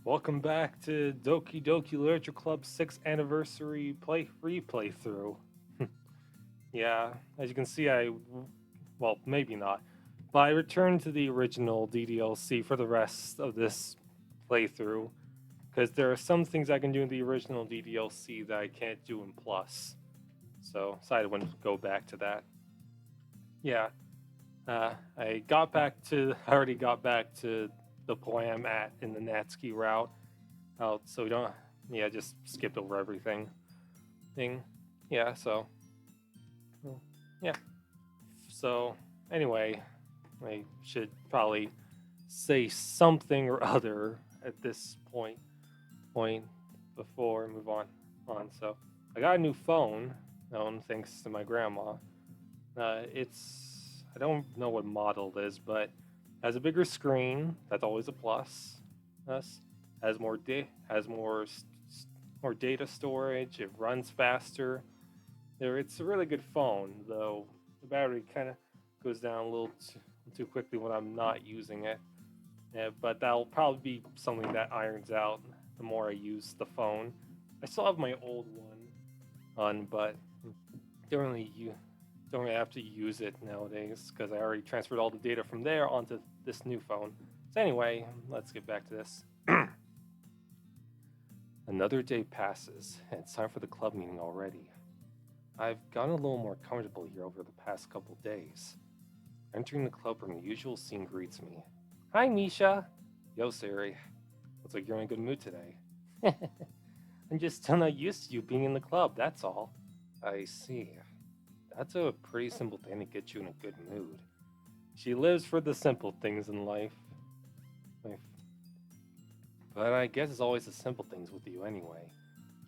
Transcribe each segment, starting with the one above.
Welcome back to Doki Doki Literature Club 6th anniversary playthrough. Yeah, as you can see, well, maybe not, but I returned to the original DDLC for the rest of this playthrough because there are some things I can do in the original DDLC that I can't do in Plus. So, decided to go back to that. Yeah, I already got back to the point I'm at in the Natsuki route. So we don't, yeah, just skipped over everything. Thing, yeah. Well, yeah. So anyway, I should probably say something or other at this point before we move on. So I got a new phone, thanks to my grandma. I don't know what model it is, but has a bigger screen. That's always a plus. Us has more data storage. It runs faster. It's a really good phone, though the battery kind of goes down a little too quickly when I'm not using it. But that'll probably be something that irons out the more I use the phone. I still have my old one on, but don't really don't really have to use it nowadays because I already transferred all the data from there onto this new phone. So anyway, let's get back to this. Another day passes, and it's time for the club meeting already. I've gotten a little more comfortable here over the past couple days. Entering the club room, the usual scene greets me. Hi, Misha. Yo, Siri. Looks like you're in a good mood today. I'm just still not used to you being in the club, that's all. I see. That's a pretty simple thing to get you in a good mood. She lives for the simple things in life. But I guess it's always the simple things with you anyway.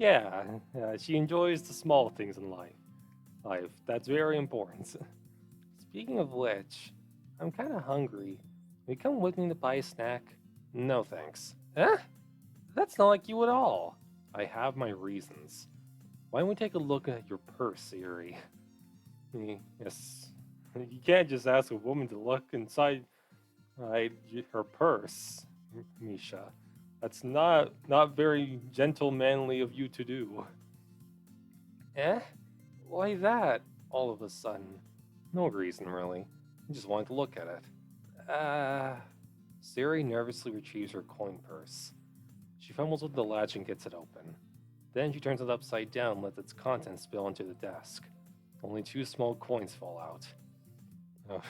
Yeah, she enjoys the small things in life, that's very important. Speaking of which, I'm kind of hungry. Will you come with me to buy a snack? No thanks. Huh? That's not like you at all. I have my reasons. Why don't we take a look at your purse, Siri? Yes. You can't just ask a woman to look inside her purse, Misha. That's not very gentlemanly of you to do. Eh? Why that? All of a sudden. No reason, really. I just wanted to look at it. Siri nervously retrieves her coin purse. She fumbles with the latch and gets it open. Then she turns it upside down and lets its contents spill onto the desk. Only two small coins fall out. Oh.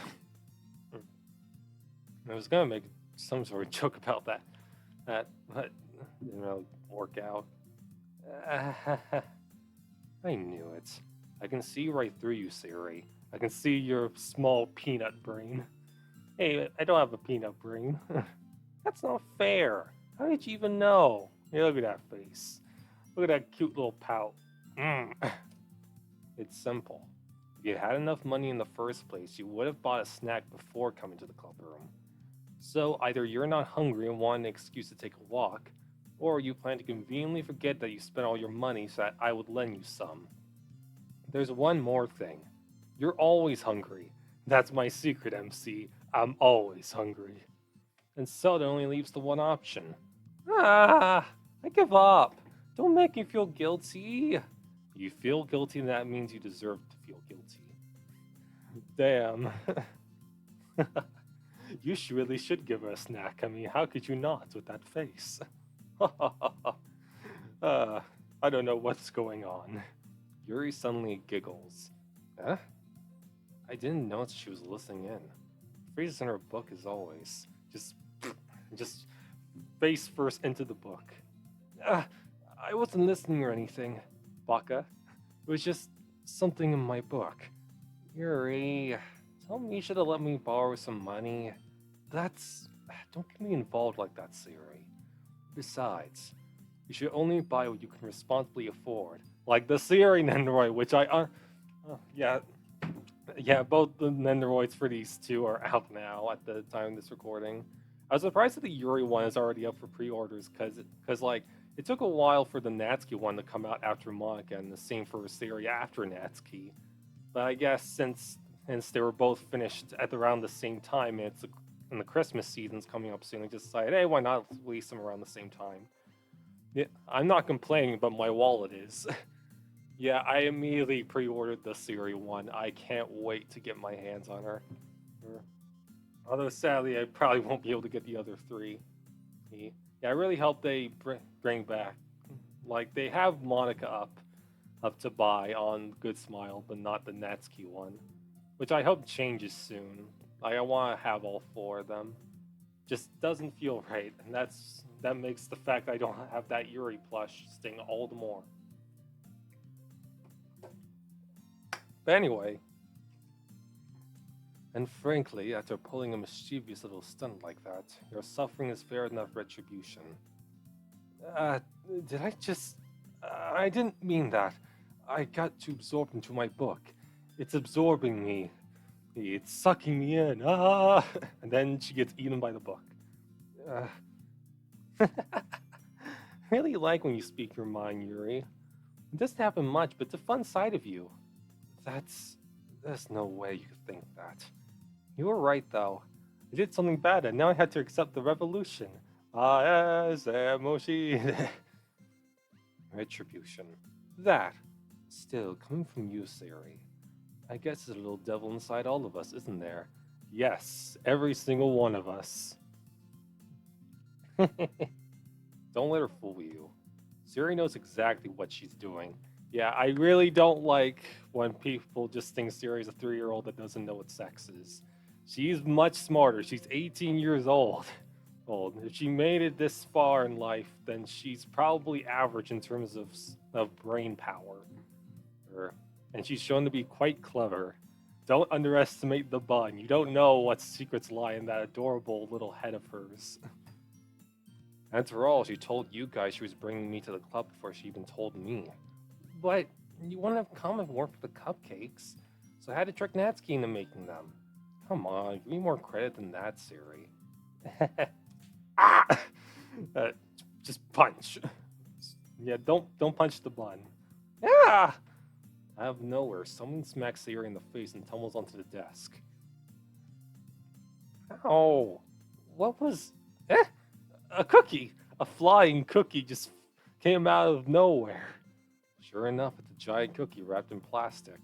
I was gonna make some sort of joke about that, but didn't really work out. I knew it. I can see right through you, Siri. I can see your small peanut brain. Hey, I don't have a peanut brain. That's not fair. How did you even know? Hey, look at that face. Look at that cute little pout. Mm. It's simple. If you had enough money in the first place, you would have bought a snack before coming to the club room. So either you're not hungry and want an excuse to take a walk, or you plan to conveniently forget that you spent all your money so that I would lend you some. There's one more thing. You're always hungry. That's my secret, MC. I'm always hungry. And so that only leaves the one option. I give up. Don't make me feel guilty. You feel guilty, and that means you deserve to feel guilty. Damn. Really should give her a snack. I mean, how could you not with that face? I don't know what's going on. Yuri suddenly giggles. Huh? I didn't notice she was listening in. Freezes in her book as always. Just face first into the book. I wasn't listening or anything, Baka. It was just something in my book. Yuri, tell Misha to let me borrow some money. Don't get me involved like that, Siri. Besides, you should only buy what you can responsibly afford. Like the Siri Nendoroid, which yeah, both the Nendoroids for these two are out now at the time of this recording. I was surprised that the Yuri one is already up for pre-orders because like it took a while for the Natsuki one to come out after Monica, and the same for Siri after Natsuki. But I guess since they were both finished at around the same time, and the Christmas season's coming up soon, I just decided, hey, why not release them around the same time? Yeah, I'm not complaining, but my wallet is. Yeah, I immediately pre-ordered the Siri one. I can't wait to get my hands on her. Although sadly, I probably won't be able to get the other three. Yeah, I really hope they bring back, like they have Monica up to buy on Good Smile, but not the Natsuki one, which I hope changes soon. I want to have all four of them. Just doesn't feel right, and that makes the fact I don't have that Yuri plush sting all the more. But anyway, and frankly, after pulling a mischievous little stunt like that, your suffering is fair enough retribution. Uh, did I just... I didn't mean that. I got too absorbed into my book. It's absorbing me. It's sucking me in. Ah! And then she gets eaten by the book. I really like when you speak your mind, Yuri. It doesn't happen much, but it's a fun side of you. There's no way you could think that. You were right, though. I did something bad, and now I had to accept the revolution. Retribution. That. Still, coming from you, Sari. I guess there's a little devil inside all of us, isn't there? Yes, every single one of us. Don't let her fool you. Siri knows exactly what she's doing. Yeah, I really don't like when people just think Siri's a 3-year-old that doesn't know what sex is. She's much smarter. She's 18 years old. If she made it this far in life, then she's probably average in terms of brain power. And she's shown to be quite clever. Don't underestimate the bun. You don't know what secrets lie in that adorable little head of hers. After all, she told you guys she was bringing me to the club before she even told me. But you wouldn't have come if it weren't for the cupcakes, so I had to trick Natsuki into making them. Come on, give me more credit than that, Siri. Ah! Just punch. Yeah, don't punch the bun. Yeah! Out of nowhere, someone smacks Siri in the face and tumbles onto the desk. Ow! What was... A cookie! A flying cookie just came out of nowhere. Sure enough, it's a giant cookie wrapped in plastic.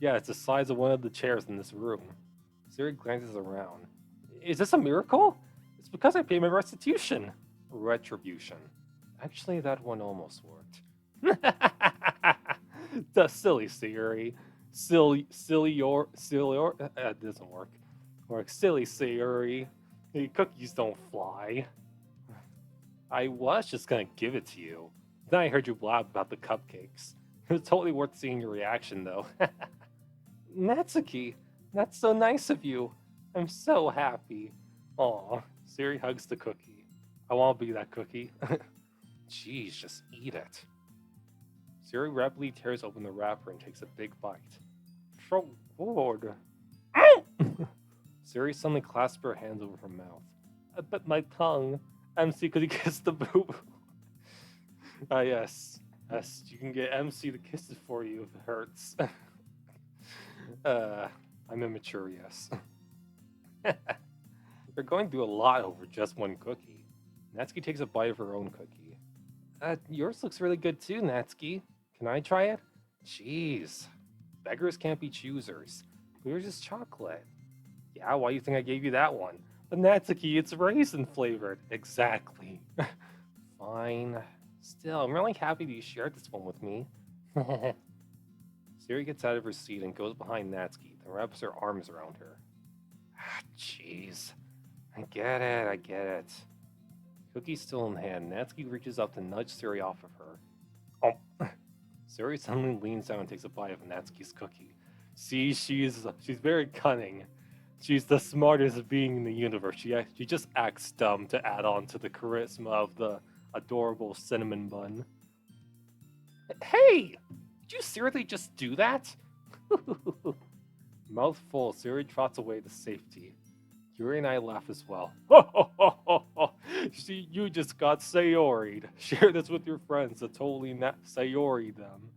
Yeah, it's the size of one of the chairs in this room. Siri glances around. Is this a miracle? It's because I paid my restitution. Retribution. Actually, that one almost worked. The silly Siri. Silly, it doesn't work. Or silly Siri. The cookies don't fly. I was just gonna give it to you. Then I heard you blab about the cupcakes. It was totally worth seeing your reaction, though. Natsuki, that's so nice of you. I'm so happy. Aw, Siri hugs the cookie. I want to be that cookie. Jeez, just eat it. Siri rapidly tears open the wrapper and takes a big bite. So good. Siri suddenly clasps her hands over her mouth. But my tongue. MC, could you kiss the boob? Yes. Yes, you can get MC to kiss it for you if it hurts. I'm immature, yes. You're going through a lot over just one cookie. Natsuki takes a bite of her own cookie. Yours looks really good too, Natsuki. Can I try it? Jeez. Beggars can't be choosers. Yours is chocolate. Yeah, why do you think I gave you that one? But Natsuki, it's raisin flavored. Exactly. Fine. Still, I'm really happy that you shared this one with me. Siri gets out of her seat and goes behind Natsuki, then wraps her arms around her. Jeez. I get it. Cookie still in hand, Natsuki reaches up to nudge Siri off of her. Oh. Siri suddenly leans down and takes a bite of Natsuki's cookie. See, she's very cunning. She's the smartest being in the universe. She just acts dumb to add on to the charisma of the adorable cinnamon bun. Hey! Did you seriously just do that? Mouth full, Siri trots away to safety. Yuri and I laugh as well. See, you just got Sayori'd. Share this with your friends to totally Sayori them.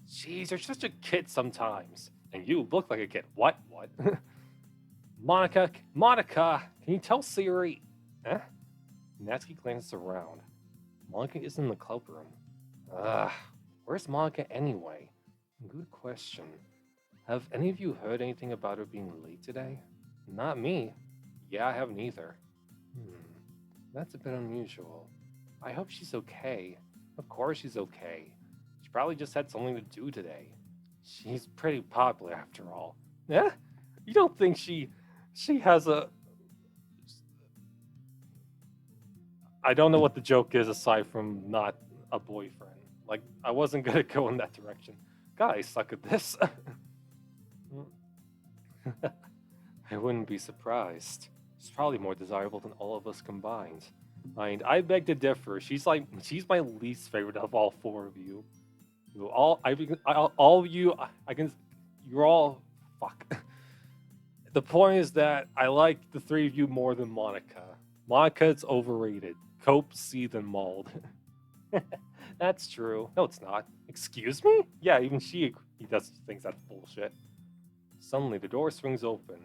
Jeez, you're such a kid sometimes. And you look like a kid. What? Monica, can you tell Siri? Eh? Natsuki glances around. Monica isn't in the club room. Ugh, where's Monica anyway? Good question. Have any of you heard anything about her being late today? Not me. Yeah, I haven't either. That's a bit unusual. I hope she's okay. Of course she's okay. She probably just had something to do today. She's pretty popular after all. Yeah? You don't think she has a I don't know what the joke is aside from not a boyfriend. Like I wasn't gonna go in that direction. God, I suck at this. I wouldn't be surprised. She's probably more desirable than all of us combined. I beg to differ. She's my least favorite of all four of you. All of you, I can, you're all fuck. The point is that I like the three of you more than Monica. Monica's overrated. Cope, seethe, and mauled. That's true. No, it's not. Excuse me? Yeah, even he does thinks that's bullshit. Suddenly, the door swings open.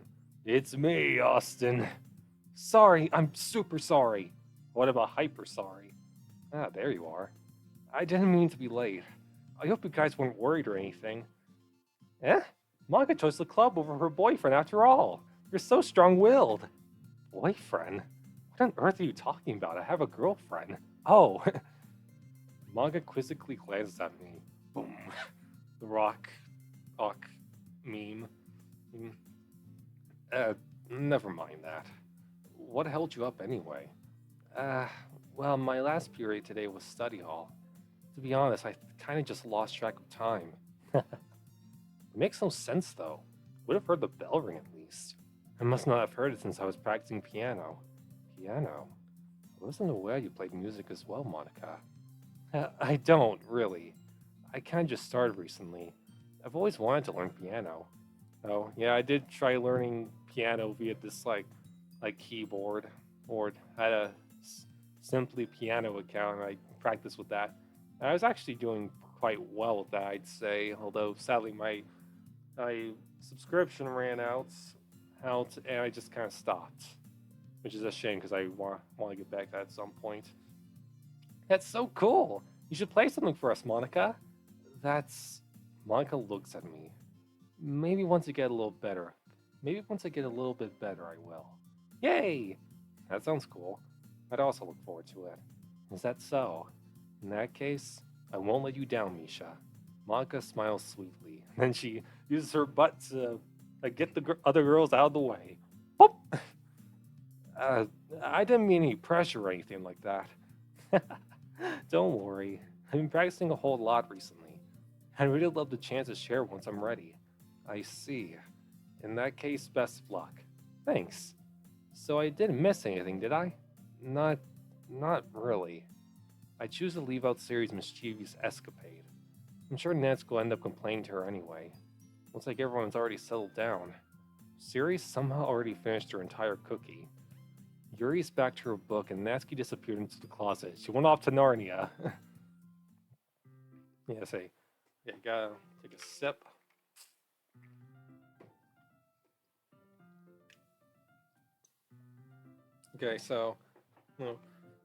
It's me, Austin. Sorry, I'm super sorry. What about hyper sorry? Ah, there you are. I didn't mean to be late. I hope you guys weren't worried or anything. Eh? Monica chose the club over her boyfriend after all. You're so strong-willed. Boyfriend? What on earth are you talking about? I have a girlfriend. Oh. Monica quizzically glances at me. Boom. The rock meme. Never mind that. What held you up anyway? Well, my last period today was study hall. To be honest, I kind of just lost track of time. It makes no sense, though. Would have heard the bell ring at least. I must not have heard it since I was practicing piano. Piano? I wasn't aware you played music as well, Monica. I don't, really. I kind of just started recently. I've always wanted to learn piano. Oh, yeah, I did try learning piano via this, like keyboard. Or had a Simply Piano account, and I practiced with that. And I was actually doing quite well with that, I'd say. Although, sadly, my subscription ran out, and I just kind of stopped. Which is a shame, because I want to get back to that at some point. That's so cool! You should play something for us, Monica. Monica looks at me. Maybe once I get a little better. Maybe once I get a little bit better, I will. Yay! That sounds cool. I'd also look forward to it. Is that so? In that case, I won't let you down, Misha. Monica smiles sweetly. Then she uses her butt to get the other girls out of the way. Whoop! I didn't mean any pressure or anything like that. Don't worry. I've been practicing a whole lot recently. I'd really love the chance to share once I'm ready. I see. In that case, best of luck. Thanks. So I didn't miss anything, did I? Not really. I choose to leave out Siri's mischievous escapade. I'm sure Natsuki will end up complaining to her anyway. Looks like everyone's already settled down. Siri somehow already finished her entire cookie. Yuri's back to her book and Natsuki disappeared into the closet. She went off to Narnia. Gotta take a sip. Okay, so,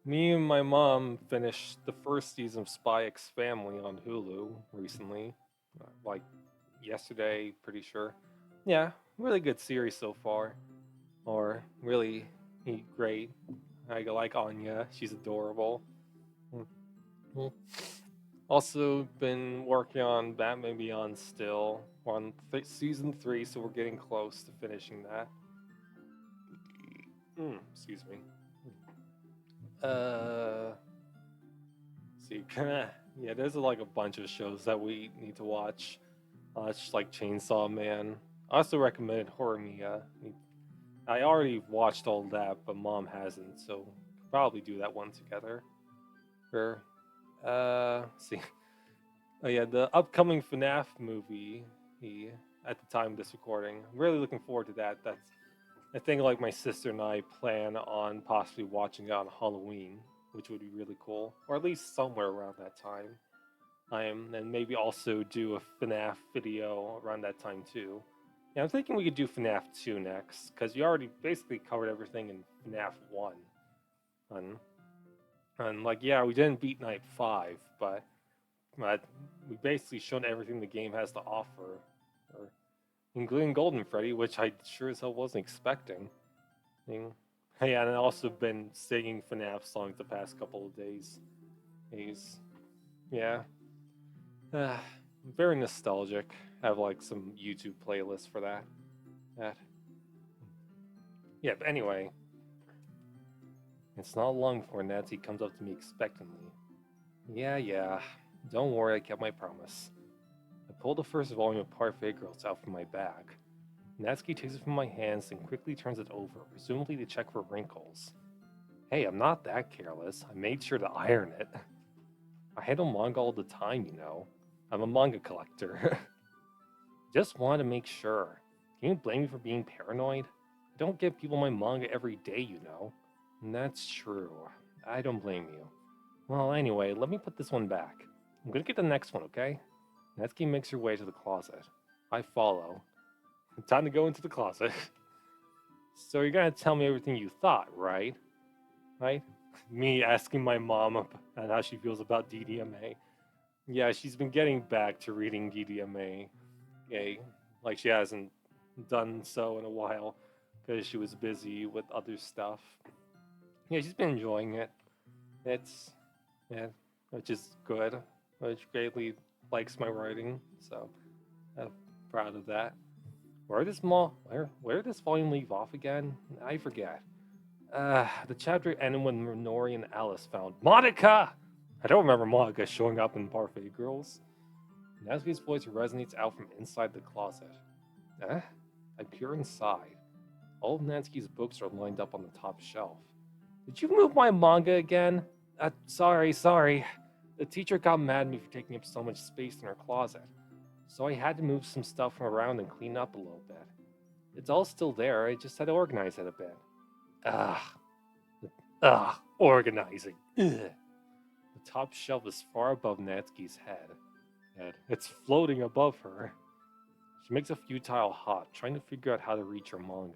me and my mom finished the first season of Spy X Family on Hulu recently. Like, yesterday, pretty sure. Yeah, really good series so far. Or, really great. I like Anya, she's adorable. Also, been working on Batman Beyond still. We're on season 3, so we're getting close to finishing that. Excuse me. See, yeah, there's like a bunch of shows that we need to watch. Just like Chainsaw Man. I also recommended Horror Mia. I already watched all that, but Mom hasn't, so could probably do that one together. Sure. See. Oh yeah, the upcoming FNAF movie. At the time of this recording, I'm really looking forward to that. I think like my sister and I plan on possibly watching it on Halloween, which would be really cool, or at least somewhere around that time. And maybe also do a FNAF video around that time too. Yeah, I'm thinking we could do FNAF 2 next, because you already basically covered everything in FNAF 1. And like, yeah, we didn't beat Night 5, but we basically shown everything the game has to offer, or, including Golden Freddy, which I sure as hell wasn't expecting. I mean, yeah, and I've also been singing FNAF songs the past couple of days. Yeah. Uh, Very nostalgic. I have like some YouTube playlists for that. That. Yeah, but anyway, it's not long before Natsuki comes up to me expectantly. Yeah, don't worry, I kept my promise. I pull the first volume of Parfait Girls out from my bag. Natsuki takes it from my hands and quickly turns it over, presumably to check for wrinkles. Hey, I'm not that careless. I made sure to iron it. I handle manga all the time, you know. I'm a manga collector. Just wanted to make sure. Can you blame me for being paranoid? I don't give people my manga every day, you know. And that's true. I don't blame you. Well, anyway, let me put this one back. I'm gonna get the next one, okay? Natsuki makes her way to the closet. I follow. Time to go into the closet. So you're gonna tell me everything you thought, right? Right? Me asking my mom about how she feels about DDMA. Yeah, she's been getting back to reading DDMA. Yay. Like she hasn't done so in a while because she was busy with other stuff. Yeah, she's been enjoying it. It's, yeah, which is good. Which greatly likes my writing, so I'm proud of that. Where did this volume leave off again? I forget. The chapter ended when Minori and Alice found Monica! I don't remember Monica showing up in Parfait Girls. Natsuki's voice resonates out from inside the closet. I peer inside. All of Natsuki's books are lined up on the top shelf. Did you move my manga again? Sorry. The teacher got mad at me for taking up so much space in her closet. So I had to move some stuff around and clean up a little bit. It's all still there, I just had to organize it a bit. Organizing. Ugh. The top shelf is far above Natsuki's head. It's floating above her. She makes a futile hop, trying to figure out how to reach her manga.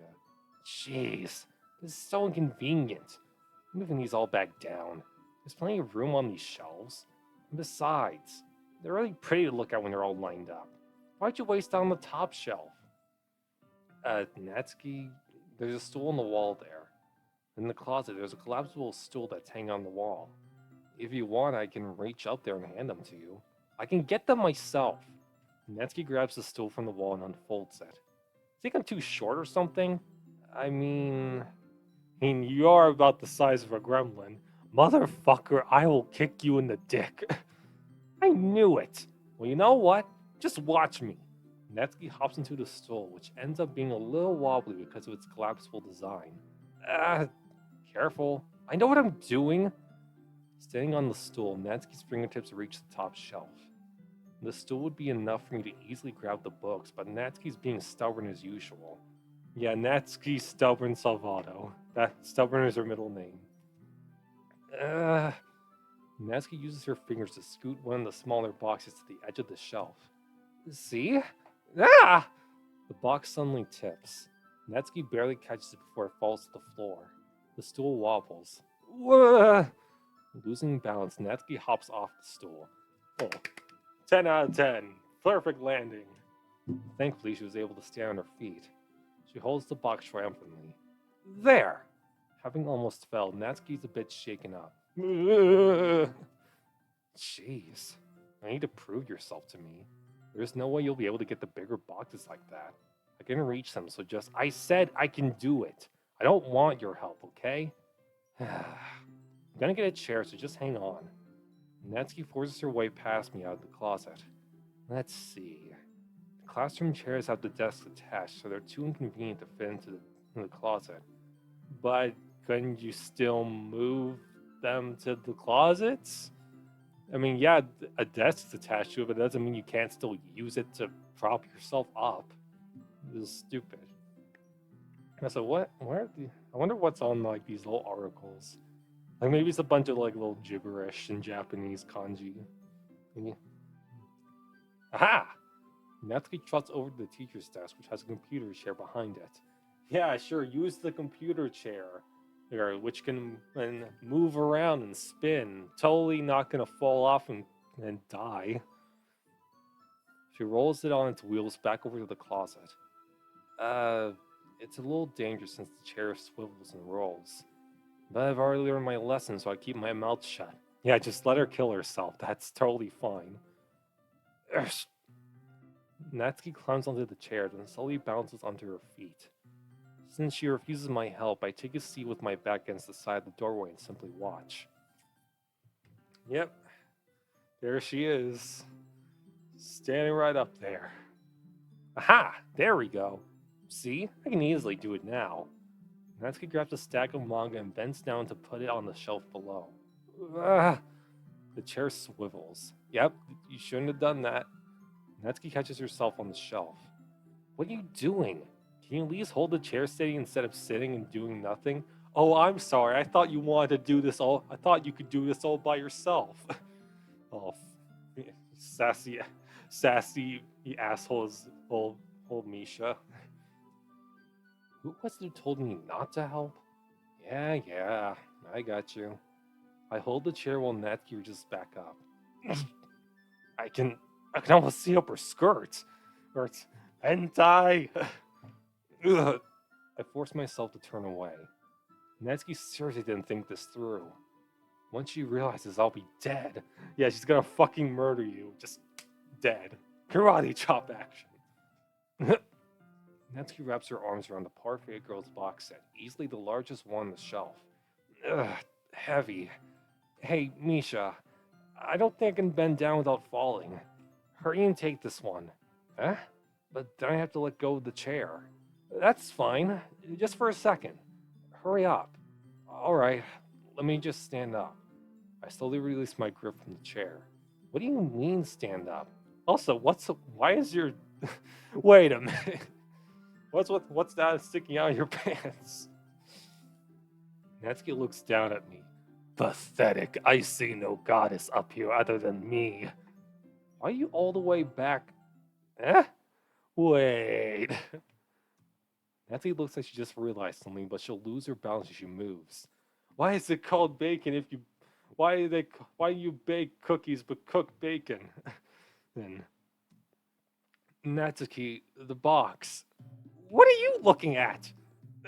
Jeez, this is so inconvenient. Moving these all back down. There's plenty of room on these shelves. And besides, they're really pretty to look at when they're all lined up. Why'd you waste on the top shelf? Natsuki, there's a stool on the wall there. In the closet, there's a collapsible stool that's hanging on the wall. If you want, I can reach up there and hand them to you. I can get them myself. Natsuki grabs the stool from the wall and unfolds it. Think I'm too short or something? I mean, you are about the size of a gremlin. Motherfucker, I will kick you in the dick. I knew it. Well, you know what? Just watch me. Natsuki hops into the stool, which ends up being a little wobbly because of its collapsible design. Careful. I know what I'm doing. Standing on the stool, Natsuki's fingertips reach the top shelf. The stool would be enough for me to easily grab the books, but Natsuki's being stubborn as usual. Yeah, Natsuki Stubborn Salvato. That stubborn is her middle name. Natsuki uses her fingers to scoot one of the smaller boxes to the edge of the shelf. See? The box suddenly tips. Natsuki barely catches it before it falls to the floor. The stool wobbles. Losing balance, Natsuki hops off the stool. 10 out of 10. Perfect landing. Thankfully, she was able to stand on her feet. She holds the box triumphantly. There! Having almost fell, Natsuki's a bit shaken up. Jeez. I need to prove yourself to me. There's no way you'll be able to get the bigger boxes like that. I can reach them, so I said I can do it. I don't want your help, okay? I'm gonna get a chair, so just hang on. Natsuki forces her way past me out of the closet. Let's see. The classroom chairs have the desks attached, so they're too inconvenient to fit into the closet. But couldn't you still move them to the closets? I mean, yeah, a desk is attached to it, but it doesn't mean you can't still use it to prop yourself up. This is stupid. So I wonder what's on like these little articles. Like maybe it's a bunch of like little gibberish in Japanese kanji. Maybe. Aha! Natsuki trots over to the teacher's desk, which has a computer chair behind it. Yeah, sure, use the computer chair, which can move around and spin. Totally not gonna fall off and die. She rolls it on its wheels back over to the closet. It's a little dangerous since the chair swivels and rolls. But I've already learned my lesson, so I keep my mouth shut. Yeah, just let her kill herself. That's totally fine. Natsuki climbs onto the chair, then slowly bounces onto her feet. Since she refuses my help, I take a seat with my back against the side of the doorway and simply watch. Yep, there she is. Standing right up there. Aha! There we go. See? I can easily do it now. Natsuki grabs a stack of manga and bends down to put it on the shelf below. The chair swivels. Yep, you shouldn't have done that. Natsuki catches herself on the shelf. What are you doing? Can you at least hold the chair steady instead of sitting and doing nothing? Oh, I'm sorry. I thought you wanted to do this all. I thought you could do this all by yourself. Oh, sassy assholes, old Misha. Who was it who told me not to help? Yeah, I got you. I hold the chair while Natsuki reaches back up. I can almost see up her skirt. Or it's hentai. Ugh. I force myself to turn away. Natsuki seriously didn't think this through. Once she realizes I'll be dead, yeah, she's gonna fucking murder you. Just dead. Karate chop action. Natsuki wraps her arms around the Parfait Girl's box set, easily the largest one on the shelf. Ugh, heavy. Hey, Misha, I don't think I can bend down without falling. Hurry and take this one. Huh? But then I have to let go of the chair. That's fine. Just for a second. Hurry up. Alright, let me just stand up. I slowly release my grip from the chair. What do you mean stand up? Also, why is your... Wait a minute. What's that sticking out of your pants? Natsuki looks down at me. Pathetic. I see no goddess up here other than me. Why are you all the way back? Wait. Natsuki looks like she just realized something, but she'll lose her balance as she moves. Why is it called bacon if you... Why do you bake cookies but cook bacon? Then... Natsuki, the box. What are you looking at?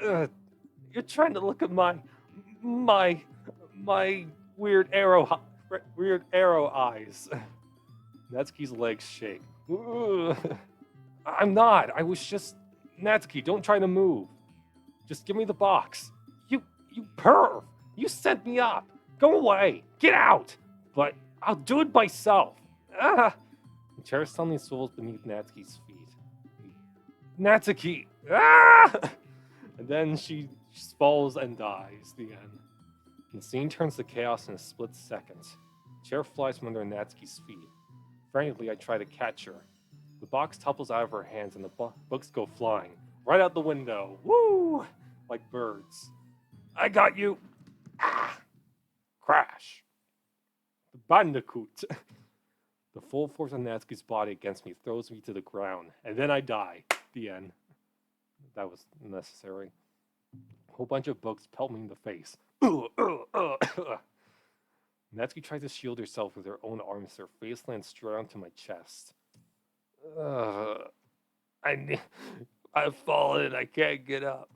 You're trying to look at my weird arrow eyes. Natsuki's legs shake. I'm not. I was just... Natsuki, don't try to move. Just give me the box. You perv. You set me up. Go away. Get out. But I'll do it myself. The chair suddenly swivels beneath Natsuki's feet. Natsuki. And then she falls and dies. The end. The scene turns to chaos in a split second. The chair flies from under Natsuki's feet. Frantically, I try to catch her. The box topples out of her hands and the books go flying. Right out the window. Woo! Like birds. I got you! Crash. The bandicoot. The full force of Natsuki's body against me throws me to the ground. And then I die. The end. That was necessary. A whole bunch of books pelt me in the face. Natsuki tries to shield herself with her own arms. Her face lands straight onto my chest. I've fallen. I can't get up.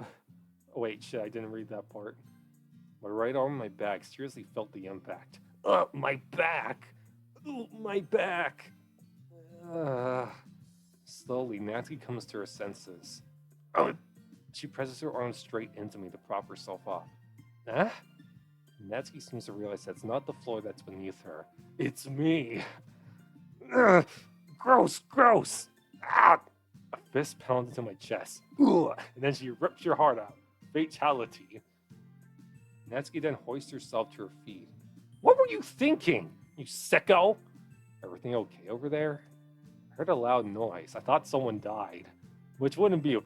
Oh, wait, shit, I didn't read that part. My right arm and my back seriously felt the impact. My back! My back! Slowly, Natsuki comes to her senses. She presses her arm straight into me to prop herself up. Huh? Natsuki seems to realize that's not the floor that's beneath her. It's me! Gross! A fist pounds into my chest. And then she rips your heart out. Fatality. Natsuki then hoists herself to her feet. What were you thinking, you sicko? Everything okay over there? I heard a loud noise. I thought someone died. Which wouldn't be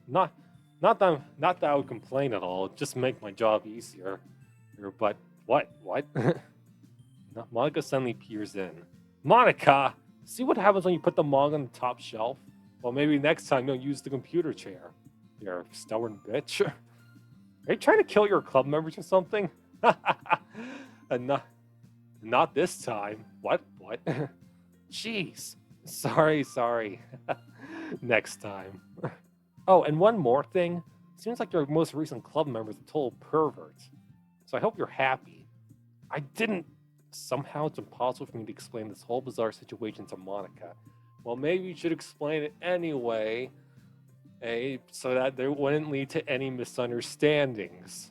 not that I would complain at all. It'd just make my job easier. But what? Monica suddenly peers in. Monica! See what happens when you put the manga on the top shelf? Well, maybe next time don't use the computer chair. You stubborn bitch. Are you trying to kill your club members or something? And not this time. What? What? Jeez. Sorry. Next time. Oh, and one more thing. Seems like your most recent club member is a total pervert. So I hope you're happy. I didn't. Somehow it's impossible for me to explain this whole bizarre situation to Monica. Well, maybe you should explain it anyway, so that there wouldn't lead to any misunderstandings.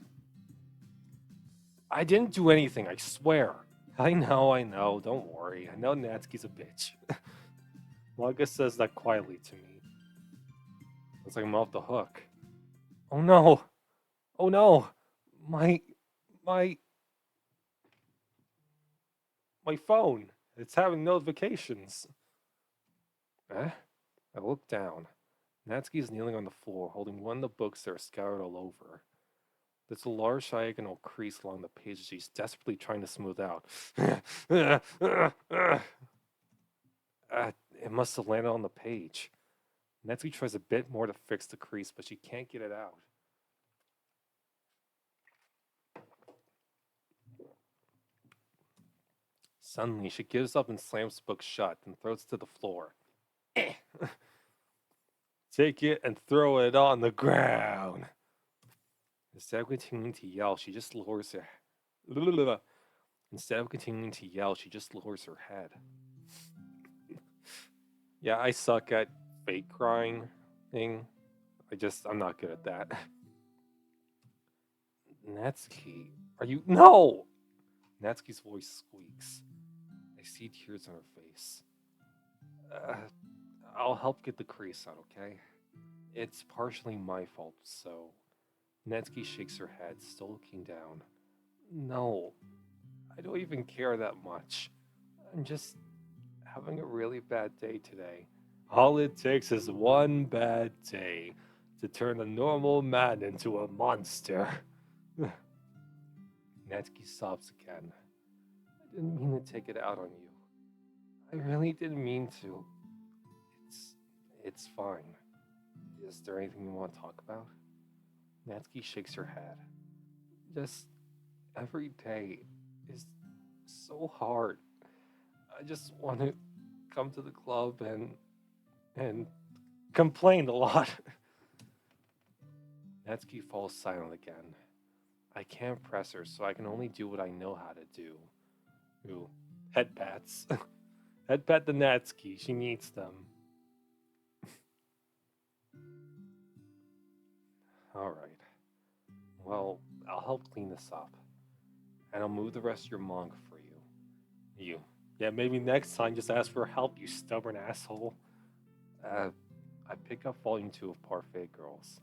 I didn't do anything, I swear. I know, don't worry. I know Natsuki's a bitch. Monica says that quietly to me. Looks like I'm off the hook. Oh no! Oh no! My phone. It's having notifications. Eh? I look down. Natsuki is kneeling on the floor, holding one of the books that are scattered all over. There's a large diagonal crease along the page she's desperately trying to smooth out. It must have landed on the page. Natsuki tries a bit more to fix the crease, but she can't get it out. Suddenly, she gives up and slams the book shut, and throws it to the floor. Take it and throw it on the ground. Instead of continuing to yell, she just lowers her. Instead of continuing to yell, she just lowers her head. Yeah, I suck at fake crying thing. I'm not good at that. Natsuki, are you? No! Natsuki's voice squeaks. I see tears on her face. I'll help get the crease out, okay? It's partially my fault, so... Natsuki shakes her head, still looking down. No, I don't even care that much. I'm just having a really bad day today. All it takes is one bad day to turn a normal man into a monster. Natsuki sobs again. I didn't mean to take it out on you. I really didn't mean to. It's fine. Is there anything you want to talk about? Natsuki shakes her head. Just every day is so hard. I just want to come to the club and complain a lot. Natsuki falls silent again. I can't press her, so I can only do what I know how to do. Ooh, head pats. Head pat the Natsuki, she needs them. Alright. Well, I'll help clean this up. And I'll move the rest of your manga for you. Yeah, maybe next time just ask for help, you stubborn asshole. I pick up volume 2 of Parfait Girls.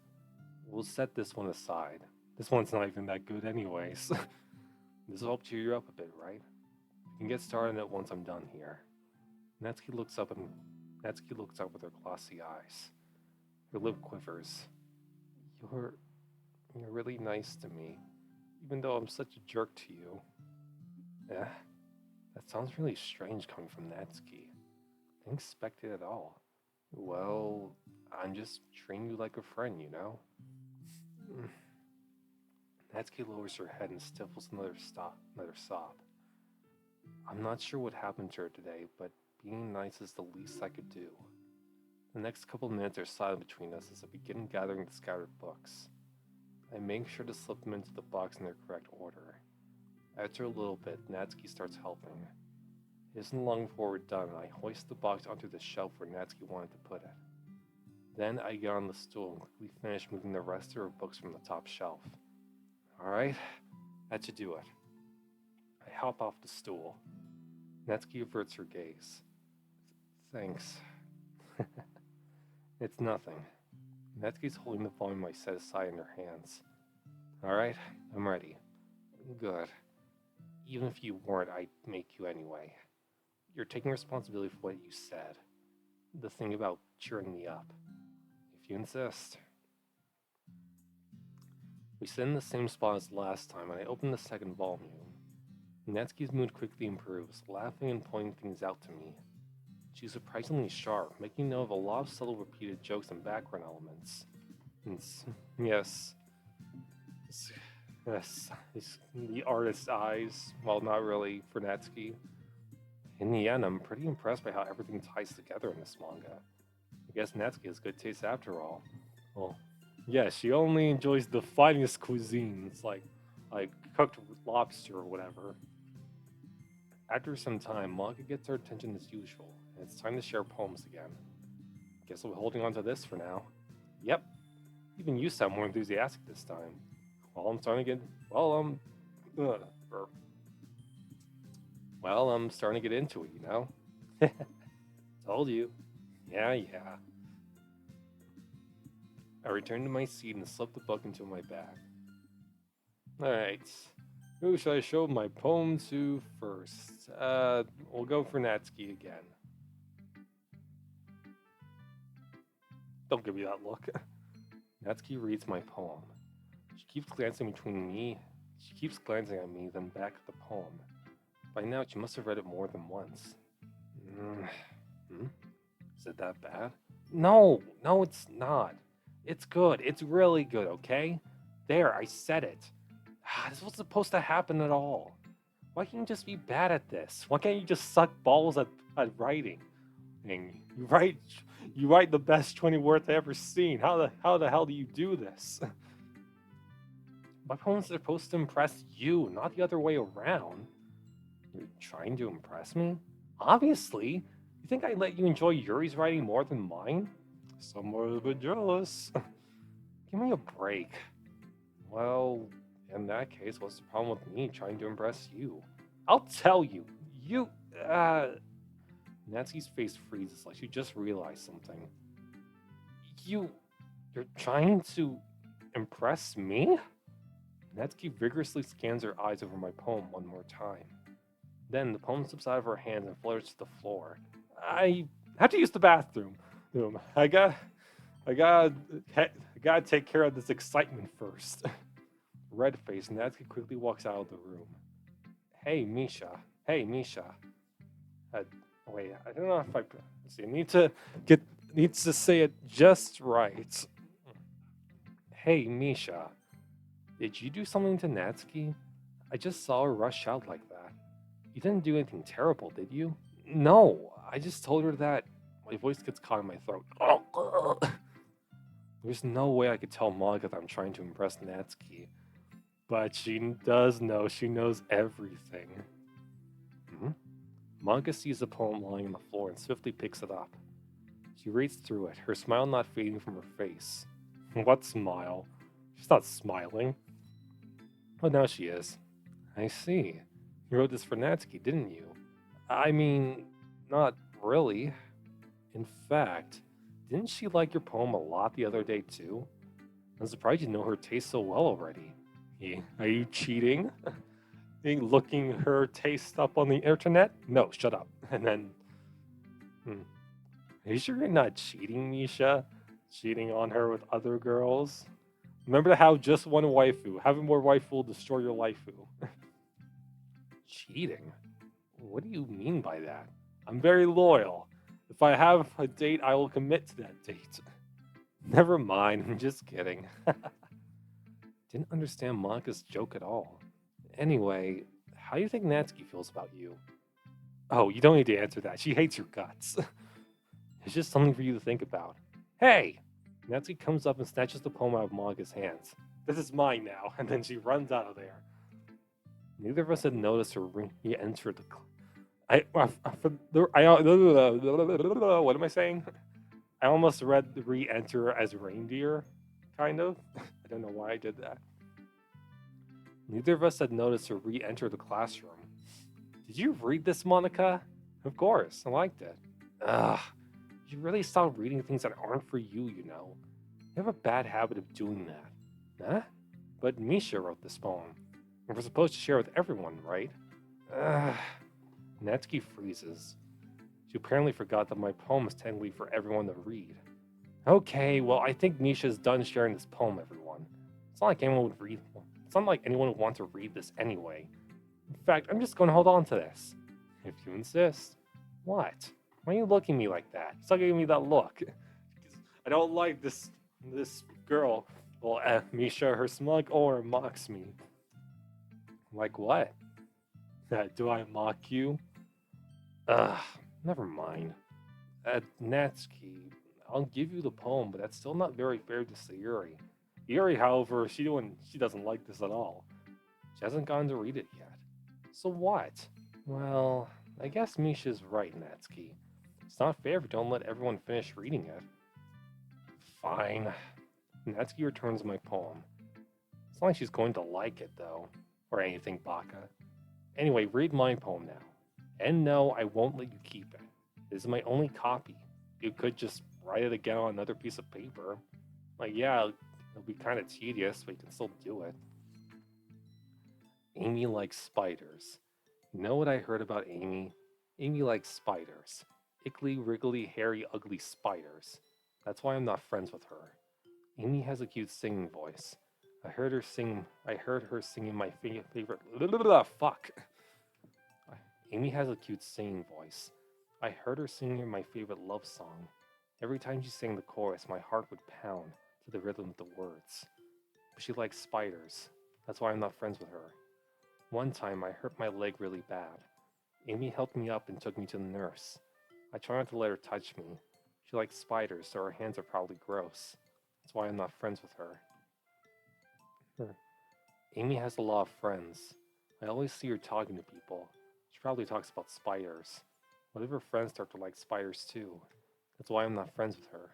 We'll set this one aside. This one's not even that good anyways. This will help cheer you up a bit, right? You can get started on it once I'm done here. Natsuki looks up with her glossy eyes. Her lip quivers. You're really nice to me, even though I'm such a jerk to you. That sounds really strange coming from Natsuki. I didn't expect it at all. Well, I'm just treating you like a friend, you know? Natsuki lowers her head and stifles another sob. I'm not sure what happened to her today, but being nice is the least I could do. The next couple of minutes are silent between us as I begin gathering the scattered books. I make sure to slip them into the box in their correct order. After a little bit, Natsuki starts helping. It isn't long before we're done, and I hoist the box onto the shelf where Natsuki wanted to put it. Then I get on the stool and quickly finish moving the rest of her books from the top shelf. Alright, that should do it. I hop off the stool. Natsuki averts her gaze. Thanks. It's nothing. Natsuki's holding the volume I set aside in her hands. Alright, I'm ready. Good. Even if you weren't, I'd make you anyway. You're taking responsibility for what you said. The thing about cheering me up. If you insist. We sit in the same spot as last time, and I open the second volume. Natsuki's mood quickly improves, laughing and pointing things out to me. She's surprisingly sharp, making note of a lot of subtle repeated jokes and background elements. Yes, s- yes, it's the artist's eyes. Well, not really for Natsuki. In the end, I'm pretty impressed by how everything ties together in this manga. I guess Natsuki has good taste after all. Well, yeah, she only enjoys the finest cuisines, like cooked lobster or whatever. After some time, manga gets our attention as usual, and it's time to share poems again. Guess we're holding on to this for now. Yep, even you sound more enthusiastic this time. Well, I'm starting to get. Uh, er, I'm starting to get into it, you know? Told you. Yeah, yeah. I returned to my seat and slipped the book into my bag. Alright. Who should I show my poem to first? We'll go for Natsuki again. Don't give me that look. Natsuki reads my poem. She keeps glancing between me. She keeps glancing at me, then back at the poem. By now, she must have read it more than once. Hmm? Is it that bad? No, it's not. It's good. It's really good, okay? There, I said it. This wasn't supposed to happen at all. Why can't you just be bad at this? Why can't you just suck balls at writing? And you write the best 20 words I've ever seen. How the hell do you do this? My poems are supposed to impress you, not the other way around. You're trying to impress me? Obviously. You think I let you enjoy Yuri's writing more than mine? Somewhere a bit jealous. Give me a break. Well, in that case, what's the problem with me trying to impress you? I'll tell you. Natsuki's face freezes like she just realized something. You're trying to impress me? Natsuki vigorously scans her eyes over my poem one more time. Then the poem slips out of her hands and flutters to the floor. I have to use the bathroom. I gotta take care of this excitement first. Red faced, Natsuki quickly walks out of the room. Hey, Misha. Wait, I don't know if I see. I needs to say it just right. Hey, Misha. Did you do something to Natsuki? I just saw her rush out like that. You didn't do anything terrible, did you? No, I just told her that. My voice gets caught in my throat. There's no way I could tell Monica that I'm trying to impress Natsuki. But she does know. She knows everything. Monica sees the poem lying on the floor and swiftly picks it up. She reads through it, her smile not fading from her face. What smile? She's not smiling. But now she is. I see. You wrote this for Natsuki, didn't you? I mean, not really. In fact, didn't she like your poem a lot the other day too? I'm surprised you know her taste so well already. Are you cheating? Looking her taste up on the internet? No, shut up. And then, are you sure you're not cheating, Misha? Cheating on her with other girls? Remember to have just one waifu. Having more waifu will destroy your waifu. Cheating? What do you mean by that? I'm very loyal. If I have a date, I will commit to that date. Never mind, I'm just kidding. Didn't understand Monica's joke at all. Anyway, how do you think Natsuki feels about you? Oh, you don't need to answer that. She hates your guts. It's just something for you to think about. Hey! Natsuki comes up and snatches the poem out of Monica's hands. This is mine now, and then she runs out of there. Neither of us had noticed her re-enter the... what am I saying? I almost read the re-enter as reindeer, kind of. I don't know why I did that. Neither of us had noticed her re-enter the classroom. Did you read this, Monica? Of course, I liked it. Ugh, you really stop reading things that aren't for you, you know. You have a bad habit of doing that. Huh? But Misha wrote this poem. And we're supposed to share with everyone, right? Ugh. Natsuki freezes. She apparently forgot that my poem is technically for everyone to read. Okay, well, I think Misha's done sharing this poem, everyone. It's not like anyone would read. It's not like anyone would want to read this anyway. In fact, I'm just going to hold on to this. If you insist. What? Why are you looking at me like that? Stop giving me that look. I don't like this girl. Well, Misha, her smug aura mocks me. Like what? Do I mock you? Ugh, never mind. Natsuki, I'll give you the poem, but that's still not very fair to Sayuri. Yuri, however, she doesn't like this at all. She hasn't gotten to read it yet. So what? Well, I guess Misha's right, Natsuki. It's not fair if you don't let everyone finish reading it. Fine. Natsuki returns my poem. It's not like she's going to like it, though. Or anything, Baka. Anyway, read my poem now. And no, I won't let you keep it. This is my only copy. You could just write it again on another piece of paper. Like, yeah, it'll be kind of tedious, but you can still do it. Amy likes spiders. You know what I heard about Amy? Amy likes spiders. Ickly, wriggly, hairy, ugly spiders. That's why I'm not friends with her. Amy has a cute singing voice. I heard her singing my favorite. Fuck. Amy has a cute singing voice. I heard her singing my favorite love song. Every time she sang the chorus, my heart would pound to the rhythm of the words. But she likes spiders. That's why I'm not friends with her. One time, I hurt my leg really bad. Amy helped me up and took me to the nurse. I try not to let her touch me. She likes spiders, so her hands are probably gross. That's why I'm not friends with her. Amy has a lot of friends. I always see her talking to people. She probably talks about spiders. What if her friends start to like spiders too? That's why I'm not friends with her.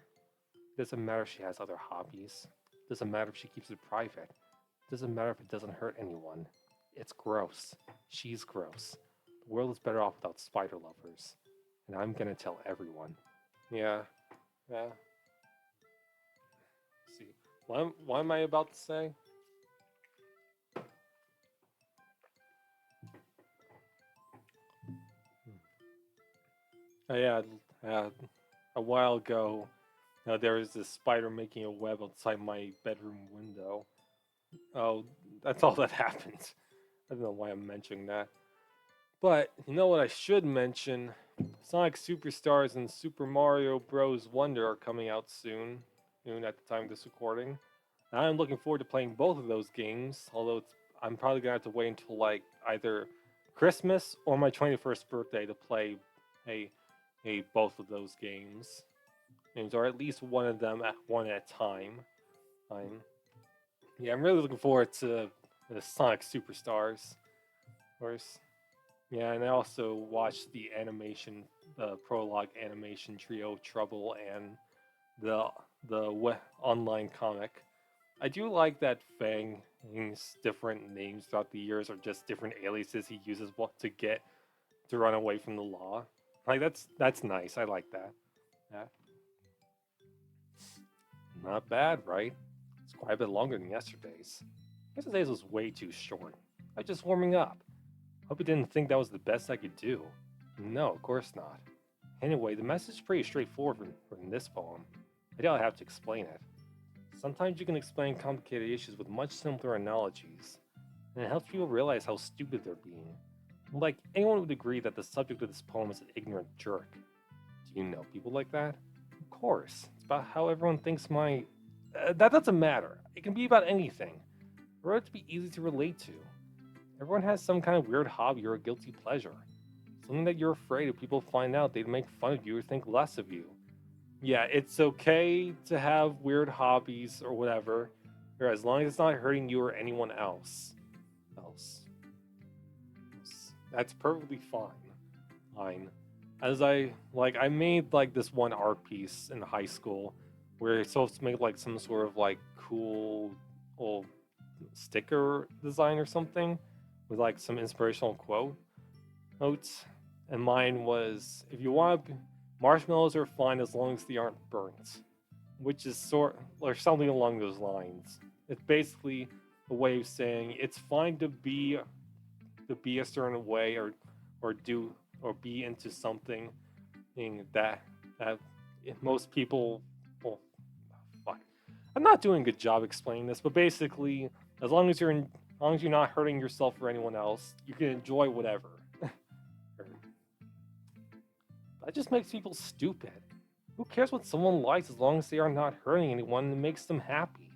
It doesn't matter if she has other hobbies. It doesn't matter if she keeps it private. It doesn't matter if it doesn't hurt anyone. It's gross. She's gross. The world is better off without spider lovers. And I'm gonna tell everyone. Yeah. Let's see. What am I about to say? Yeah, a while ago, there was this spider making a web outside my bedroom window. Oh, that's all that happened. I don't know why I'm mentioning that. But, you know what I should mention? Sonic Superstars and Super Mario Bros. Wonder are coming out soon at the time of this recording. And I'm looking forward to playing both of those games, although I'm probably going to have to wait until like either Christmas or my 21st birthday to play both of those games, or at least one of them one at a time. I'm really looking forward to the Sonic Superstars. Of course, yeah, and I also watched the prologue animation trio Trouble and the online comic. I do like that Fang's different names throughout the years are just different aliases he uses to run away from the law. Like that's nice. I like that. Yeah. Not bad, right? It's quite a bit longer than yesterday's. Yesterday's was way too short. I was just warming up. Hope you didn't think that was the best I could do. No, of course not. Anyway, the message is pretty straightforward in this poem. I doubt I have to explain it. Sometimes you can explain complicated issues with much simpler analogies, and it helps people realize how stupid they're being. Like, anyone would agree that the subject of this poem is an ignorant jerk. Do you know people like that? Of course. It's about how everyone thinks that doesn't matter. It can be about anything. For it to be easy to relate to. Everyone has some kind of weird hobby or a guilty pleasure. Something that you're afraid if people find out they'd make fun of you or think less of you. Yeah, it's okay to have weird hobbies or whatever, or as long as it's not hurting you or anyone else. That's perfectly fine. As I made like this one art piece in high school where it's supposed to make like some sort of like cool old sticker design or something with like some inspirational quotes. And mine was, if you want to, marshmallows are fine as long as they aren't burnt, which is or something along those lines. It's basically a way of saying it's fine to be a certain way or be into something that most people. Well, fuck. I'm not doing a good job explaining this, but basically, as long as you're not hurting yourself or anyone else, you can enjoy whatever. That just makes people stupid. Who cares what someone likes as long as they are not hurting anyone and it makes them happy?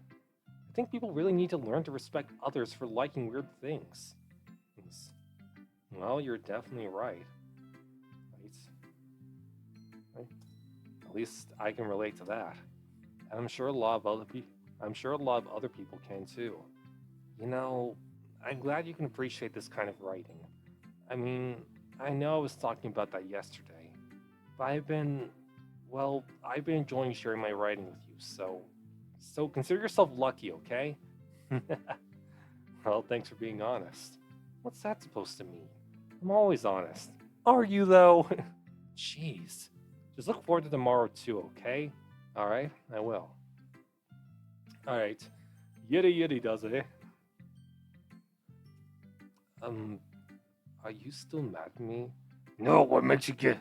I think people really need to learn to respect others for liking weird things. Well, you're definitely right. Right? At least I can relate to that. And I'm sure a lot of other people can too. You know, I'm glad you can appreciate this kind of writing. I mean, I know I was talking about that yesterday, but I've been enjoying sharing my writing with you, so consider yourself lucky, okay? Well, thanks for being honest. What's that supposed to mean? I'm always honest. Are you, though? Jeez. Just look forward to tomorrow, too, okay? Alright, I will. Alright. Yitty yitty does it. Are you still mad at me? No, what made you get it?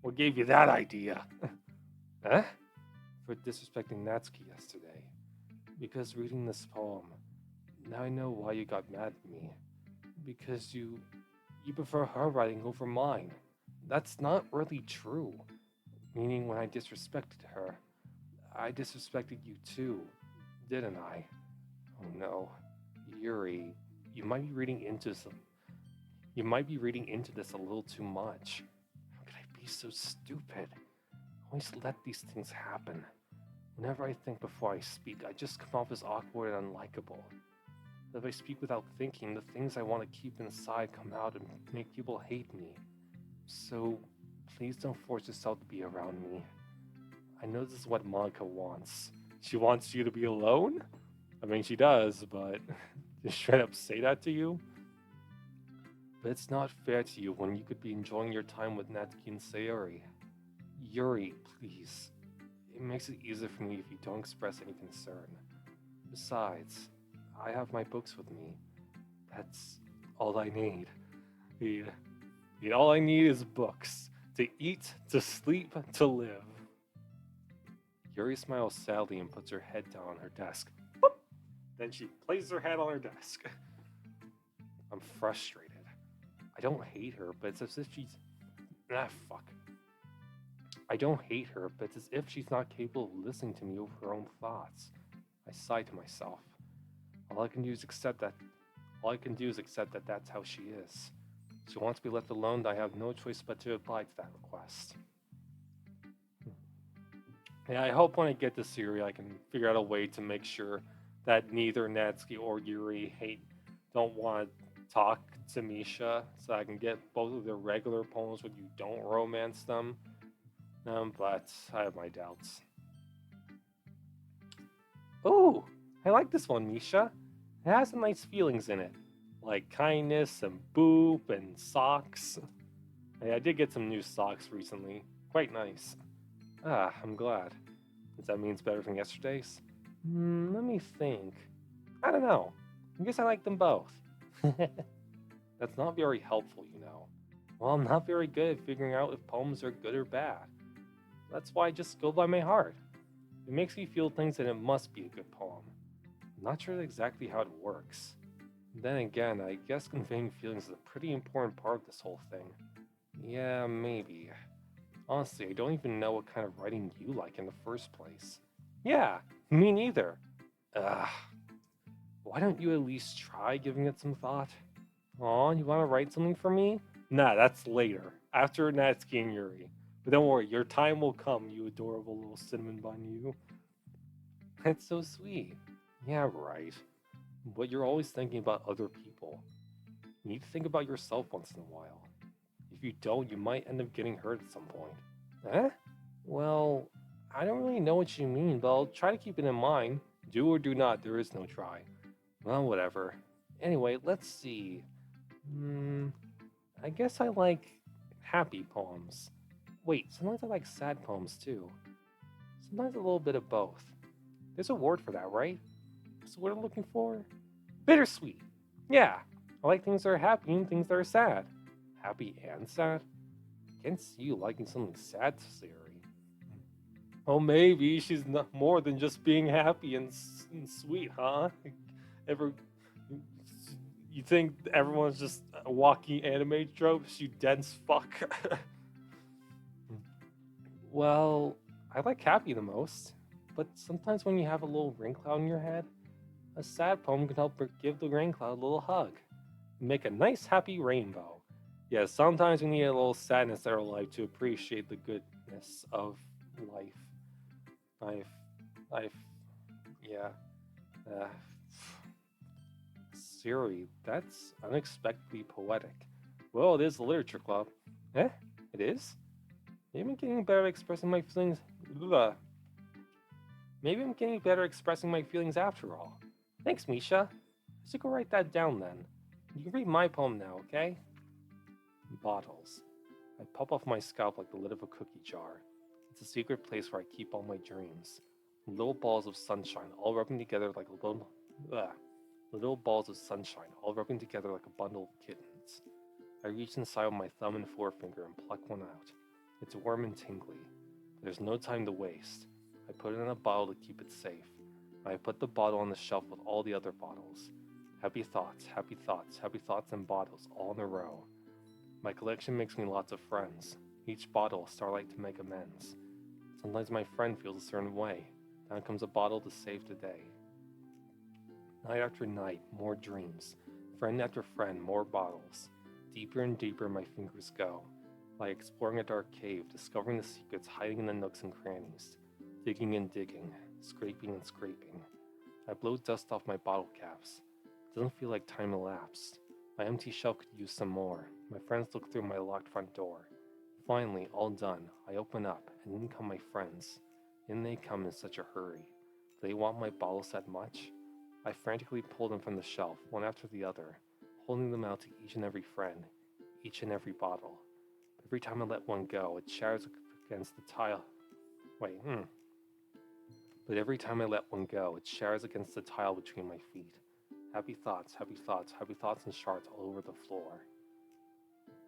What gave you that idea? Huh? For disrespecting Natsuki yesterday. Because reading this poem, now I know why you got mad at me. Because you prefer her writing over mine. That's not really true. Meaning when I disrespected her, I disrespected you too, didn't I? Oh no. Yuri, you might be reading into this a little too much. How could I be so stupid? I always let these things happen. Whenever I think before I speak, I just come off as awkward and unlikable. If I speak without thinking, the things I want to keep inside come out and make people hate me. So, please don't force yourself to be around me. I know this is what Monica wants. She wants you to be alone? I mean, she does, but just straight up say that to you? But it's not fair to you when you could be enjoying your time with Natsuki and Sayori. Yuri, please. It makes it easier for me if you don't express any concern. Besides, I have my books with me. That's all I need. All I need is books. To eat, to sleep, to live. Yuri smiles sadly and puts her head down on her desk. Boop! Then she places her head on her desk. I'm frustrated. I don't hate her, but it's as if she's... fuck. I don't hate her, but it's as if she's not capable of listening to me over her own thoughts. I sigh to myself. All I can do is accept that that's how she is. She wants to be left alone, and I have no choice but to abide to that request. Yeah, I hope when I get to Syria, I can figure out a way to make sure that neither Natsuki or Yuri don't want to talk to Misha, so I can get both of their regular poems when you don't romance them. But I have my doubts. Ooh, I like this one, Misha. It has some nice feelings in it, like kindness and boop and socks. Hey, I did get some new socks recently. Quite nice. I'm glad. Does that mean it's better than yesterday's? Let me think. I don't know. I guess I like them both. That's not very helpful, you know. Well, I'm not very good at figuring out if poems are good or bad. That's why I just go by my heart. If it makes me feel things, then it must be a good poem. I'm not sure exactly how it works. Then again, I guess conveying feelings is a pretty important part of this whole thing. Yeah, maybe. Honestly, I don't even know what kind of writing you like in the first place. Yeah, me neither. Ugh. Why don't you at least try giving it some thought? Aw, you want to write something for me? Nah, that's later, after Natsuki and Yuri. But don't worry, your time will come, you adorable little cinnamon bun you. That's so sweet. Yeah, right. But you're always thinking about other people. You need to think about yourself once in a while. If you don't, you might end up getting hurt at some point. Huh? Well, I don't really know what you mean, but I'll try to keep it in mind. Do or do not, there is no try. Well, whatever. Anyway, let's see. I guess I like happy poems. Wait, sometimes I like sad poems too. Sometimes a little bit of both. There's a word for that, right? What's the word I'm looking for? Bittersweet. Yeah, I like things that are happy and things that are sad. Happy and sad? I can't see you liking something sad, Sayori. Oh, maybe she's not more than just being happy and sweet, huh? You think everyone's just walking anime tropes? You dense fuck. Well, I like happy the most, but sometimes when you have a little rain cloud in your head, a sad poem can help give the rain cloud a little hug. Make a nice happy rainbow. Yeah, sometimes we need a little sadness in our life to appreciate the goodness of life. I've, I've, yeah. Uh, Siri, that's unexpectedly poetic. Well, it is the literature club. Eh? It is? Maybe I'm getting better at expressing my feelings. Ugh. Maybe I'm getting better at expressing my feelings after all. Thanks, Misha. I should go write that down then. You can read my poem now, okay? Bottles. I pop off my scalp like the lid of a cookie jar. It's a secret place where I keep all my dreams. Little balls of sunshine, all rubbing together like little balls of sunshine, all rubbing together like a bundle of kittens. I reach inside with my thumb and forefinger and pluck one out. It's warm and tingly. There's no time to waste. I put it in a bottle to keep it safe. I put the bottle on the shelf with all the other bottles. Happy thoughts, happy thoughts, happy thoughts and bottles, all in a row. My collection makes me lots of friends. Each bottle a starlight to make amends. Sometimes my friend feels a certain way. Down comes a bottle to save the day. Night after night, more dreams. Friend after friend, more bottles. Deeper and deeper my fingers go. Like exploring a dark cave, discovering the secrets hiding in the nooks and crannies. Digging and digging, scraping and scraping. I blow dust off my bottle caps. It doesn't feel like time elapsed. My empty shelf could use some more. My friends look through my locked front door. Finally, all done, I open up, and in come my friends. In they come in such a hurry. Do they want my bottles that much? I frantically pull them from the shelf, one after the other, holding them out to each and every friend, each and every bottle. Every time I let one go, it shatters against the tile. But every time I let one go, it shatters against the tile between my feet. Happy thoughts, happy thoughts, happy thoughts and shards all over the floor.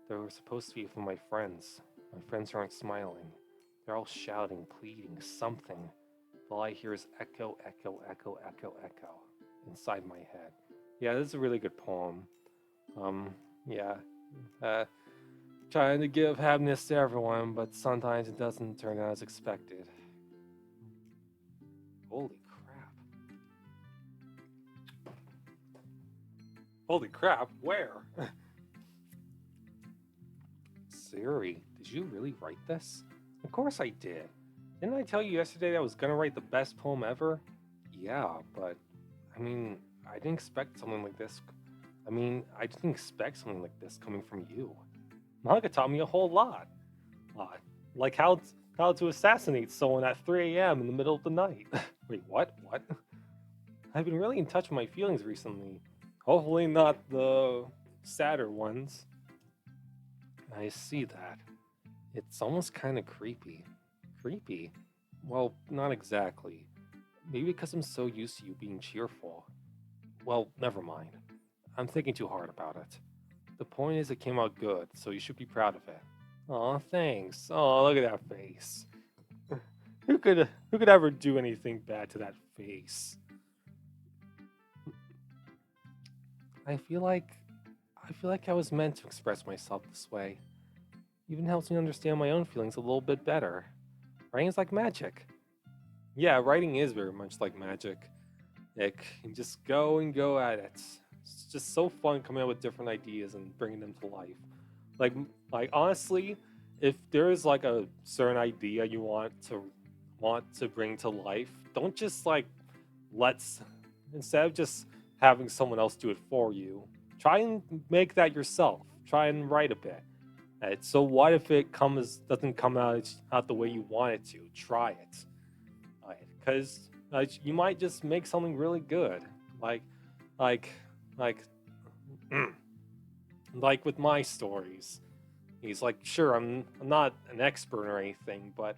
They were supposed to be for my friends. My friends aren't smiling. They're all shouting, pleading, something. All I hear is echo, echo, echo, echo, echo inside my head. Yeah, this is a really good poem. Yeah. Trying to give happiness to everyone, but sometimes it doesn't turn out as expected. Holy crap. Holy crap, where? Siri, did you really write this? Of course I did. Didn't I tell you yesterday that I was gonna write the best poem ever? Yeah, but I didn't expect something like this. I didn't expect something like this coming from you. Manga taught me a whole lot. Like how to assassinate someone at 3 a.m. in the middle of the night. Wait, what? What? I've been really in touch with my feelings recently. Hopefully not the sadder ones. I see that. It's almost kind of creepy. Creepy? Well, not exactly. Maybe because I'm so used to you being cheerful. Well, never mind. I'm thinking too hard about it. The point is it came out good, so you should be proud of it. Aw, thanks. Oh, look at that face. Who could ever do anything bad to that face? I feel like I was meant to express myself this way. Even helps me understand my own feelings a little bit better. Writing is like magic. Yeah, writing is very much like magic. Like, you just go and go at it. It's just so fun coming up with different ideas and bringing them to life. Like, honestly, if there is like a certain idea you want to bring to life, don't just instead of just having someone else do it for you, try and make that yourself. Try and write a bit. So what if it doesn't come out the way you want it to? Try it, because you might just make something really good. Like like like with my stories. He's like, sure, I'm not an expert or anything, but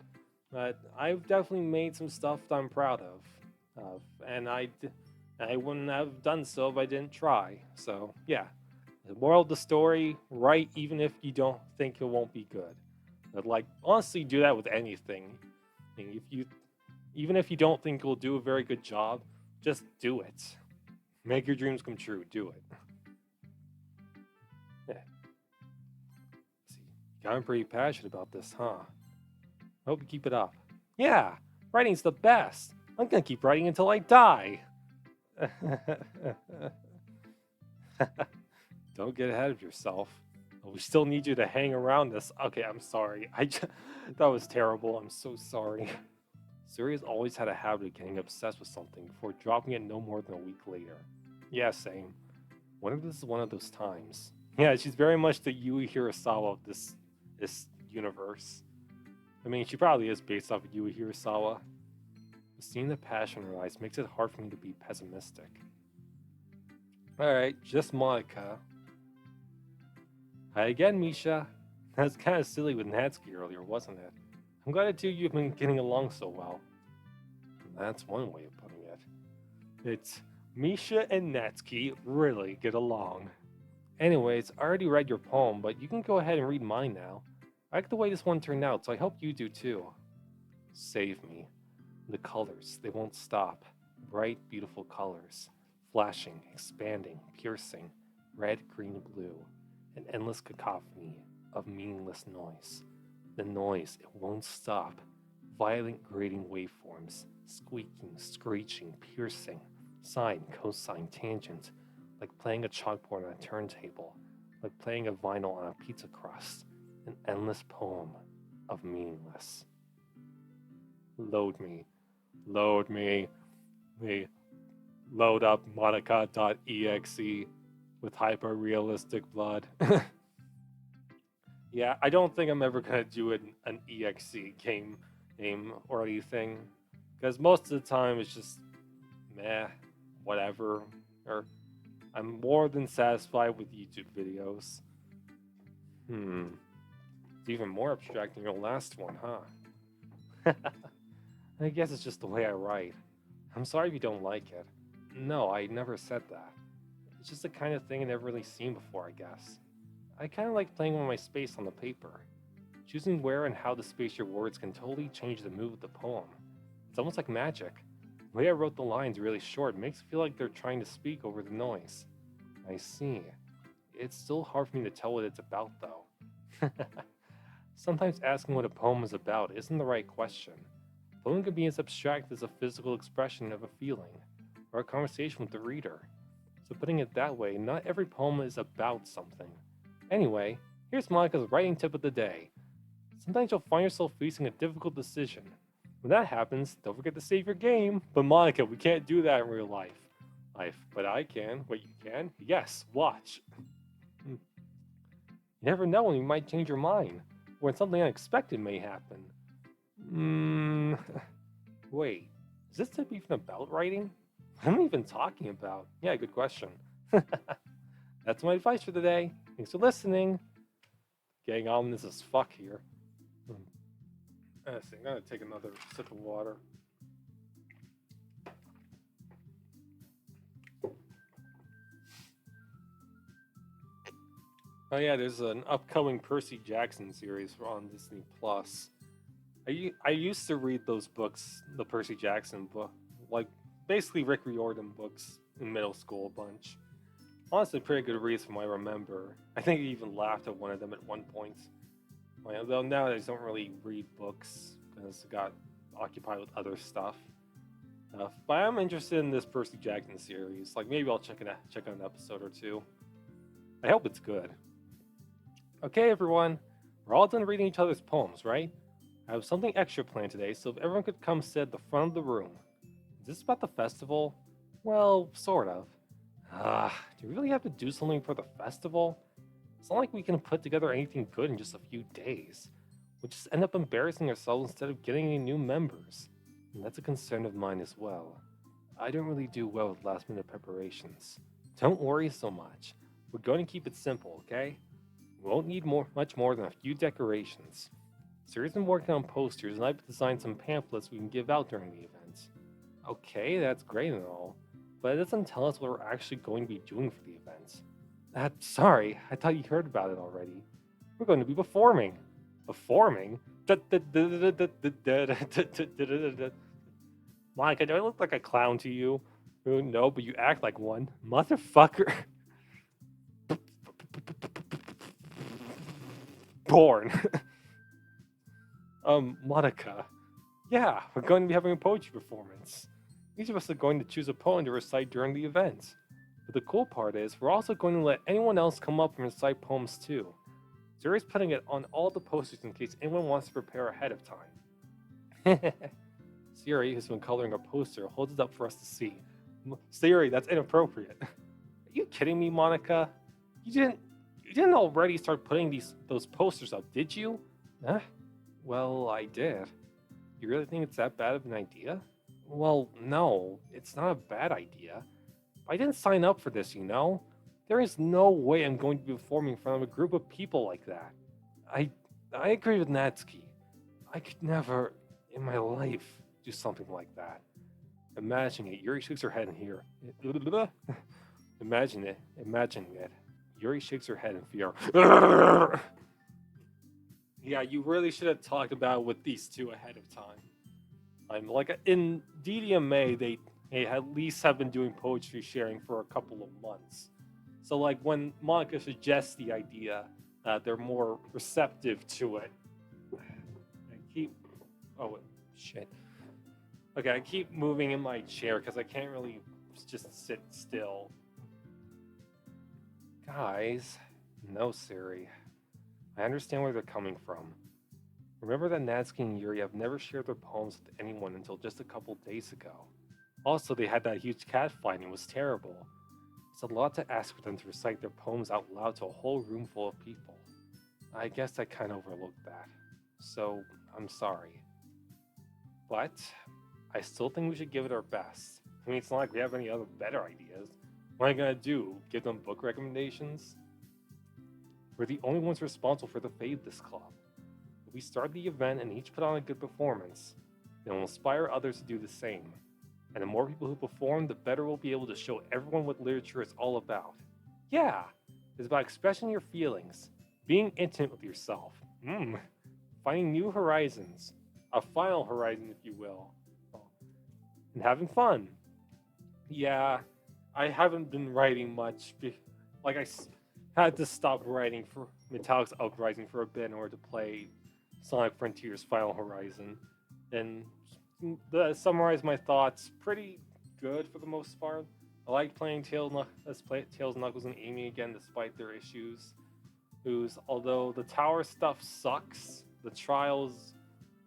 I've definitely made some stuff that I'm proud of, and I wouldn't have done so if I didn't try. So yeah. The moral of the story, write even if you don't think it won't be good. But honestly, do that with anything. Even if you don't think you'll do a very good job, just do it. Make your dreams come true. Do it. I'm pretty passionate about this, huh? I hope you keep it up. Yeah, writing's the best. I'm gonna keep writing until I die. Don't get ahead of yourself. We still need you to hang around this. Okay, I'm sorry. That was terrible. I'm so sorry. Suri's always had a habit of getting obsessed with something before dropping it no more than a week later. Yeah, same. Wonder if this is one of those times. Yeah, she's very much the Yui Hirasawa of this universe. I mean, she probably is based off of Yui Hirasawa. But seeing the passion in her eyes makes it hard for me to be pessimistic. Alright, just Monica. Hi again, Misha. That was kind of silly with Natsuki earlier, wasn't it? I'm glad the two of you have been getting along so well. That's one way of putting it. It's Misha and Natsuki really get along. Anyways, I already read your poem, but you can go ahead and read mine now. I like the way this one turned out, so I hope you do too. Save me. The colors, they won't stop. Bright, beautiful colors. Flashing, expanding, piercing. Red, green, blue. An endless cacophony of meaningless noise. The noise, it won't stop. Violent grating waveforms. Squeaking, screeching, piercing. Sine, cosine, tangent. Like playing a chalkboard on a turntable. Like playing a vinyl on a pizza crust. An endless poem of meaningless. Load me. Load me. Load up Monica.exe with hyper-realistic blood. Yeah, I don't think I'm ever gonna do an EXE game or anything. Because most of the time it's just meh, whatever. Or I'm more than satisfied with YouTube videos. It's even more abstract than your last one, huh? I guess it's just the way I write. I'm sorry if you don't like it. No, I never said that. It's just the kind of thing I never really seen before, I guess. I kind of like playing with my space on the paper. Choosing where and how to space your words can totally change the mood of the poem. It's almost like magic. The way I wrote the lines really short makes it feel like they're trying to speak over the noise. I see. It's still hard for me to tell what it's about, though. Sometimes asking what a poem is about isn't the right question. A poem can be as abstract as a physical expression of a feeling, or a conversation with the reader. So putting it that way, not every poem is about something. Anyway, here's Monica's writing tip of the day. Sometimes you'll find yourself facing a difficult decision. When that happens, don't forget to save your game. But Monica, we can't do that in real life. But I can. Wait, you can? Yes, watch. You never know when you might change your mind, or when something unexpected may happen. Wait, is this tip even about writing? What am I even talking about? Yeah, good question. That's my advice for the day. Thanks for listening. Getting ominous as fuck here. I'm gonna take another sip of water. Oh yeah, there's an upcoming Percy Jackson series on Disney Plus. I used to read those books, the Percy Jackson book, like basically Rick Riordan books in middle school a bunch. Honestly, pretty good reads from what I remember. I think I even laughed at one of them at one point. Though nowadays I don't really read books because I got occupied with other stuff. But I'm interested in this Percy Jackson series. Like maybe I'll check out an episode or two. I hope it's good. Okay, everyone, we're all done reading each other's poems, right? I have something extra planned today, so if everyone could come sit at the front of the room. Is this about the festival? Well, sort of. Do we really have to do something for the festival? It's not like we can put together anything good in just a few days. We'll just end up embarrassing ourselves instead of getting any new members. And that's a concern of mine as well. I don't really do well with last-minute preparations. Don't worry so much. We're going to keep it simple, okay? We won't need much more than a few decorations. Siri's been working on posters, and I've designed some pamphlets we can give out during the event. Okay, that's great and all, but it doesn't tell us what we're actually going to be doing for the event. Sorry, I thought you heard about it already. We're going to be performing. Performing? Monica, do I look like a clown to you? No, but you act like one. Motherfucker. born. Monica. Yeah, we're going to be having a poetry performance. Each of us are going to choose a poem to recite during the event. But the cool part is, we're also going to let anyone else come up and recite poems too. Siri's putting it on all the posters in case anyone wants to prepare ahead of time. Siri, who's been coloring a poster, holds it up for us to see. Siri, that's inappropriate. Are you kidding me, Monica? You didn't already start putting those posters up, did you? Huh? Well, I did. You really think it's that bad of an idea? Well, no, it's not a bad idea. I didn't sign up for this, you know? There is no way I'm going to be performing in front of a group of people like that. I agree with Natsuki. I could never, in my life, do something like that. Imagine it. Yuri shakes her head in here. Imagine it. Yuri shakes her head in fear. Yeah, you really should have talked about it with these two ahead of time. I'm like in DDMA, they at least have been doing poetry sharing for a couple of months. So like when Monica suggests the idea, they're more receptive to it. Shit. Okay, I keep moving in my chair because I can't really just sit still. Guys, no, Siri. I understand where they're coming from. Remember that Natsuki and Yuri have never shared their poems with anyone until just a couple days ago. Also, they had that huge cat fight and it was terrible. It's a lot to ask for them to recite their poems out loud to a whole room full of people. I guess I kind of overlooked that. So, I'm sorry. But, I still think we should give it our best. I mean, it's not like we have any other better ideas. What am I gonna do? Give them book recommendations? We're the only ones responsible for the fate of this club. If we start the event and each put on a good performance, then we'll inspire others to do the same. And the more people who perform, the better we'll be able to show everyone what literature is all about. Yeah, it's about expressing your feelings, being intimate with yourself, finding new horizons, a final horizon if you will, and having fun. Yeah, I haven't been writing much. Like I had to stop writing for Metallic's Uprising for a bit in order to play Sonic Frontiers Final Horizon. And to summarize my thoughts, pretty good for the most part. I like playing Tails, Knuckles, and Amy again despite their issues. Although the tower stuff sucks, the trials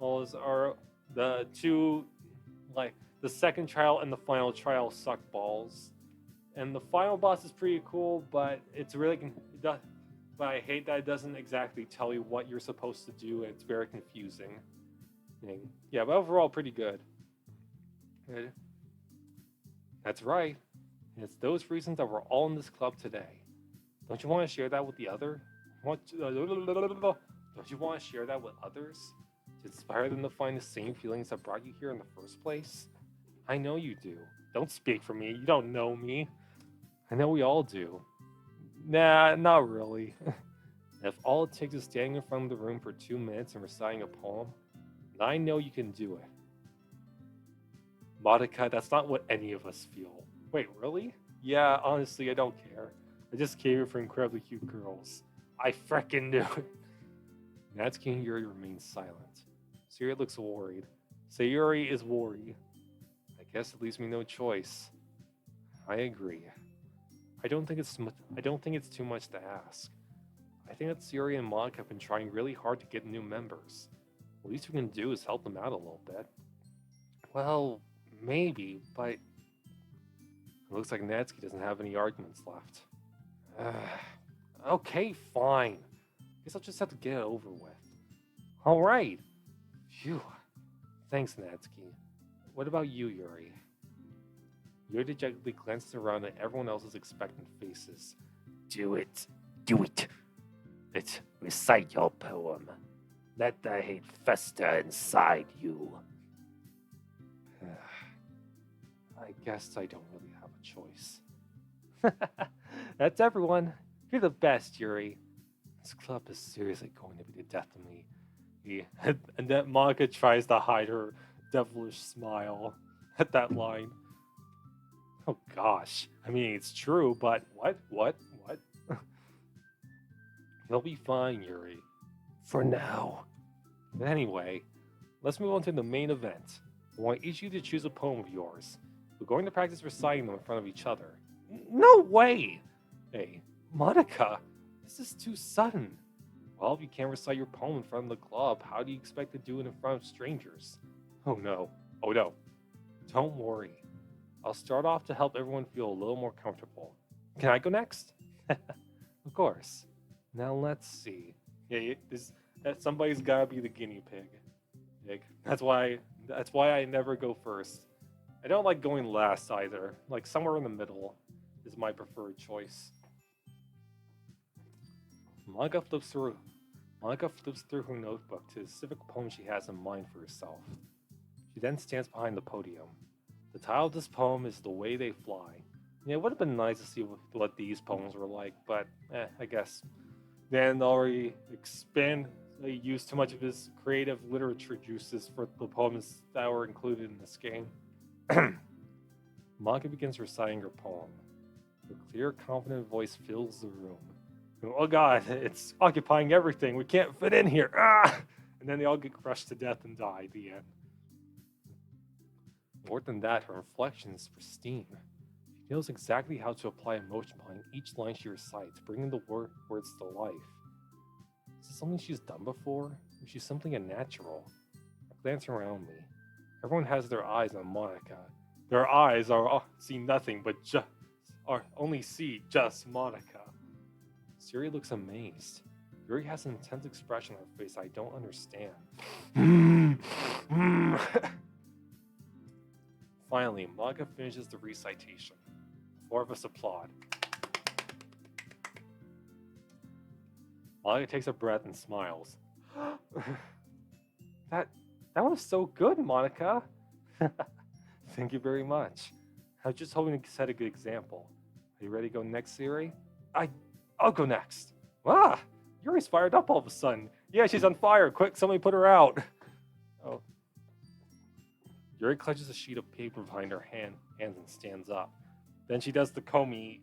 are the two, like the second trial and the final trial suck balls. And the final boss is pretty cool, but but I hate that it doesn't exactly tell you what you're supposed to do, and it's very confusing. Yeah, but overall, pretty good. That's right. And it's those reasons that we're all in this club today. Don't you want to share that with the other? Don't you want to share that with others? To inspire them to find the same feelings that brought you here in the first place? I know you do. Don't speak for me. You don't know me. I know we all do. Nah, not really. If all it takes is standing in front of the room for 2 minutes and reciting a poem, then I know you can do it. Monica, that's not what any of us feel. Wait, really? Yeah, honestly, I don't care. I just came here for incredibly cute girls. I frickin' knew it. Natsuki and Yuri remain silent. Sayuri looks worried. Sayuri is worried. I guess it leaves me no choice. I agree. I don't think it's too much to ask. I think that Sayuri and Monica have been trying really hard to get new members. The least we can do is help them out a little bit. Well, maybe, but it looks like Natsuki doesn't have any arguments left. Okay, fine. Guess I'll just have to get it over with. Alright. Phew. Thanks, Natsuki. What about you, Yuri? Yuri dejectedly glances around at everyone else's expectant faces. Do it. Do it. Let's recite your poem. Let the hate fester inside you. I guess I don't really have a choice. That's everyone. You're the best, Yuri. This club is seriously going to be the death of me. And then Monica tries to hide her devilish smile at that line. Oh gosh. I mean, it's true, but what? You'll be fine, Yuri. For now. But anyway, let's move on to the main event. I want each of you to choose a poem of yours. We're going to practice reciting them in front of each other. No way! Hey, Monica, this is too sudden. Well, if you can't recite your poem in front of the club, how do you expect to do it in front of strangers? Oh no. Don't worry. I'll start off to help everyone feel a little more comfortable. Can I go next? Of course. Now let's see. Yeah, somebody's gotta be the guinea pig. That's why I never go first. I don't like going last either. Like somewhere in the middle is my preferred choice. Monica flips through her notebook to the specific poem she has in mind for herself. She then stands behind the podium. The title of this poem is The Way They Fly. Yeah, it would have been nice to see what these poems were like, but I guess Dan already used too much of his creative literature juices for the poems that were included in this game. Monica begins reciting her poem. Her clear, confident voice fills the room. Oh god, it's occupying everything. We can't fit in here. Ah! And then they all get crushed to death and die at the end. More than that, her inflection is pristine. She knows exactly how to apply emotion behind each line she recites, bringing the words to life. Is this something she's done before? Or is she simply a natural? I glance around me. Everyone has their eyes on Monica. Their eyes see nothing but only see just Monica. Siri looks amazed. Yuri has an intense expression on her face I don't understand. Finally, Monica finishes the recitation. The four of us applaud. Monica takes a breath and smiles. That was so good, Monica. Thank you very much. I was just hoping to set a good example. Are you ready to go next, Siri? I'll go next. Ah, Yuri's fired up all of a sudden. Yeah, she's on fire. Quick, somebody put her out. Oh. Yuri clutches a sheet of paper behind her hands and stands up. Then she does the Comey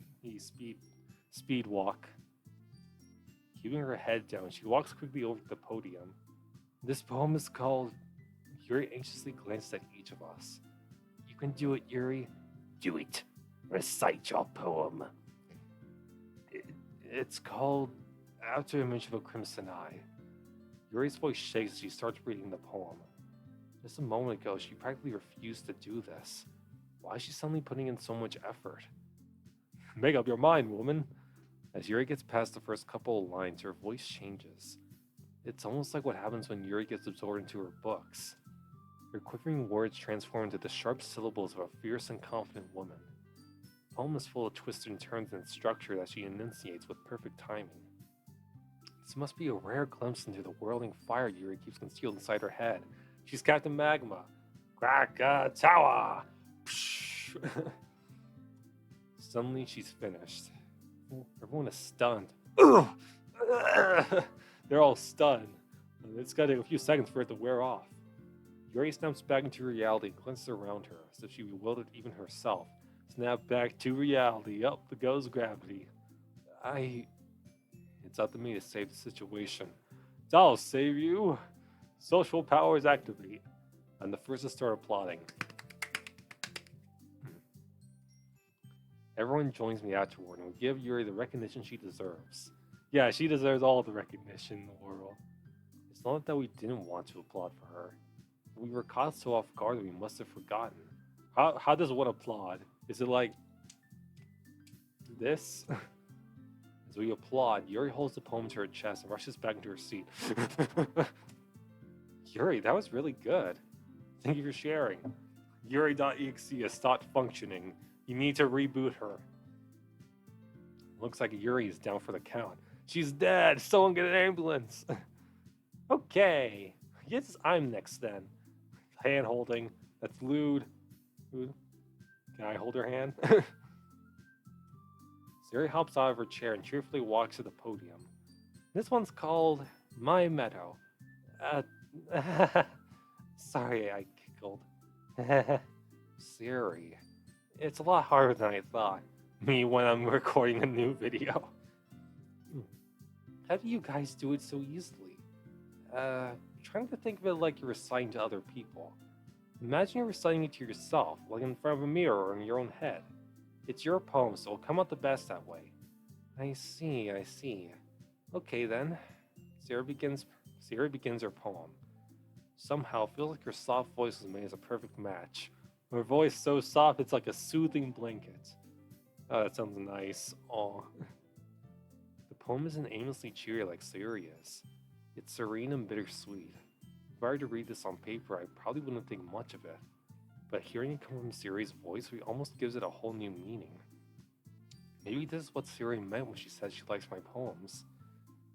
speed walk. Keeping her head down, she walks quickly over to the podium. This poem is called... Yuri anxiously glances at each of us. You can do it, Yuri. Do it. Recite your poem. It's called After Image of a Crimson Eye. Yuri's voice shakes as she starts reading the poem. Just a moment ago, she practically refused to do this. Why is she suddenly putting in so much effort? Make up your mind, woman. As Yuri gets past the first couple of lines, her voice changes. It's almost like what happens when Yuri gets absorbed into her books. Her quivering words transform into the sharp syllables of a fierce and confident woman. The poem is full of twists and turns and structure that she enunciates with perfect timing. This must be a rare glimpse into the whirling fire Yuri keeps concealed inside her head. She's Captain Magma. Krakatawa! Suddenly, she's finished. Everyone is stunned. They're all stunned. It's gonna take a few seconds for it to wear off. Yuri snaps back into reality and glances around her, as if she bewildered even herself. Snap back to reality. Up goes gravity. It's up to me to save the situation. I'll save you. Social powers activate. I'm the first to start applauding. Everyone joins me afterward and we give Yuri the recognition she deserves. Yeah, she deserves all the recognition in the world. It's not that we didn't want to applaud for her. We were caught so off guard that we must have forgotten. How does one applaud? Is it like this? As we applaud, Yuri holds the poem to her chest and rushes back into her seat. Yuri, that was really good. Thank you for sharing. Yuri.exe has stopped functioning. You need to reboot her. Looks like Yuri is down for the count. She's dead. Someone get an ambulance. Okay. Yes, I'm next then. Hand holding. That's lewd. Can I hold her hand? Siri hops out of her chair and cheerfully walks to the podium. This one's called My Meadow. Sorry, I giggled. Siri. It's a lot harder than I thought. Me when I'm recording a new video. How do you guys do it so easily? Trying to think of it like you're reciting to other people. Imagine you're reciting it to yourself, like in front of a mirror or in your own head. It's your poem, so it'll come out the best that way. I see. Okay then. Sarah begins Sarah begins her poem. Somehow, it feels like your soft voice was made as a perfect match. Her voice so soft it's like a soothing blanket. Oh, that sounds nice. Aw. The poem isn't aimlessly cheery like Sayuri is. It's serene and bittersweet. If I were to read this on paper, I probably wouldn't think much of it. But hearing it come from Sayuri's voice almost gives it a whole new meaning. Maybe this is what Sayuri meant when she said she likes my poems.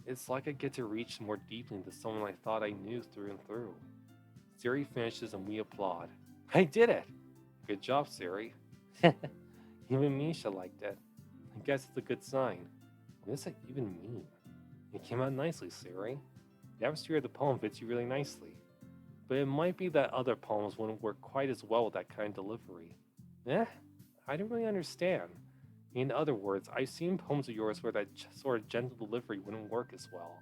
It's like I get to reach more deeply into someone I thought I knew through and through. Sayuri finishes and we applaud. I did it! Good job, Sayuri. Even Misha liked it. I guess it's a good sign. What does that even mean? It came out nicely, Sayuri. The atmosphere of the poem fits you really nicely. But it might be that other poems wouldn't work quite as well with that kind of delivery. Eh? I don't really understand. In other words, I've seen poems of yours where that sort of gentle delivery wouldn't work as well.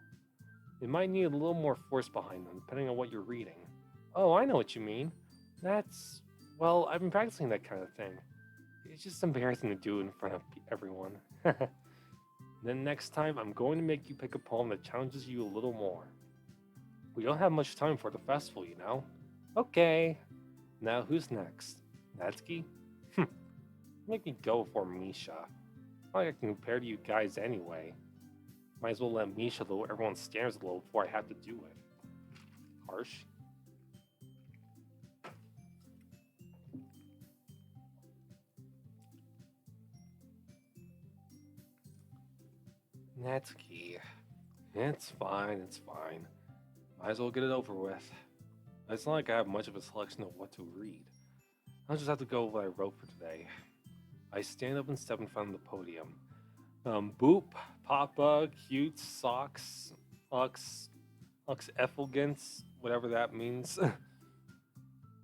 It might need a little more force behind them, depending on what you're reading. Oh, I know what you mean. Well, I've been practicing that kind of thing. It's just embarrassing to do in front of everyone. Then next time, I'm going to make you pick a poem that challenges you a little more. We don't have much time for the festival, you know? Okay. Now who's next? Natsuki? Make me go for Misha. It's not like I can compare to you guys anyway. Might as well let Misha lower everyone's standards a little before I have to do it. Harsh. Natsuki. It's fine. Might as well get it over with. It's not like I have much of a selection of what to read. I'll just have to go with what I wrote for today. I stand up and step in front of the podium. Boop, Papa, cute, socks, Ux effulgence, whatever that means.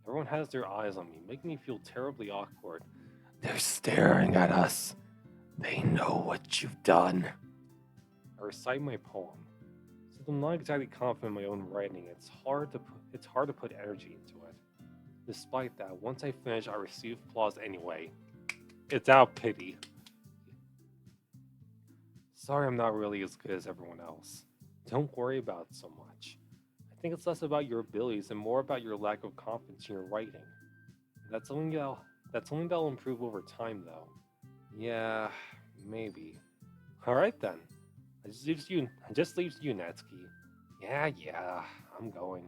Everyone has their eyes on me, making me feel terribly awkward. They're staring at us. They know what you've done. I recite my poem. Since I'm not exactly confident in my own writing, it's hard to put energy into it. Despite that, once I finish, I receive applause anyway. It's out pity. Sorry I'm not really as good as everyone else. Don't worry about it so much. I think it's less about your abilities and more about your lack of confidence in your writing. That's something that'll improve over time, though. Yeah, maybe. Alright then. It just leaves you, Natsuki. Yeah, I'm going.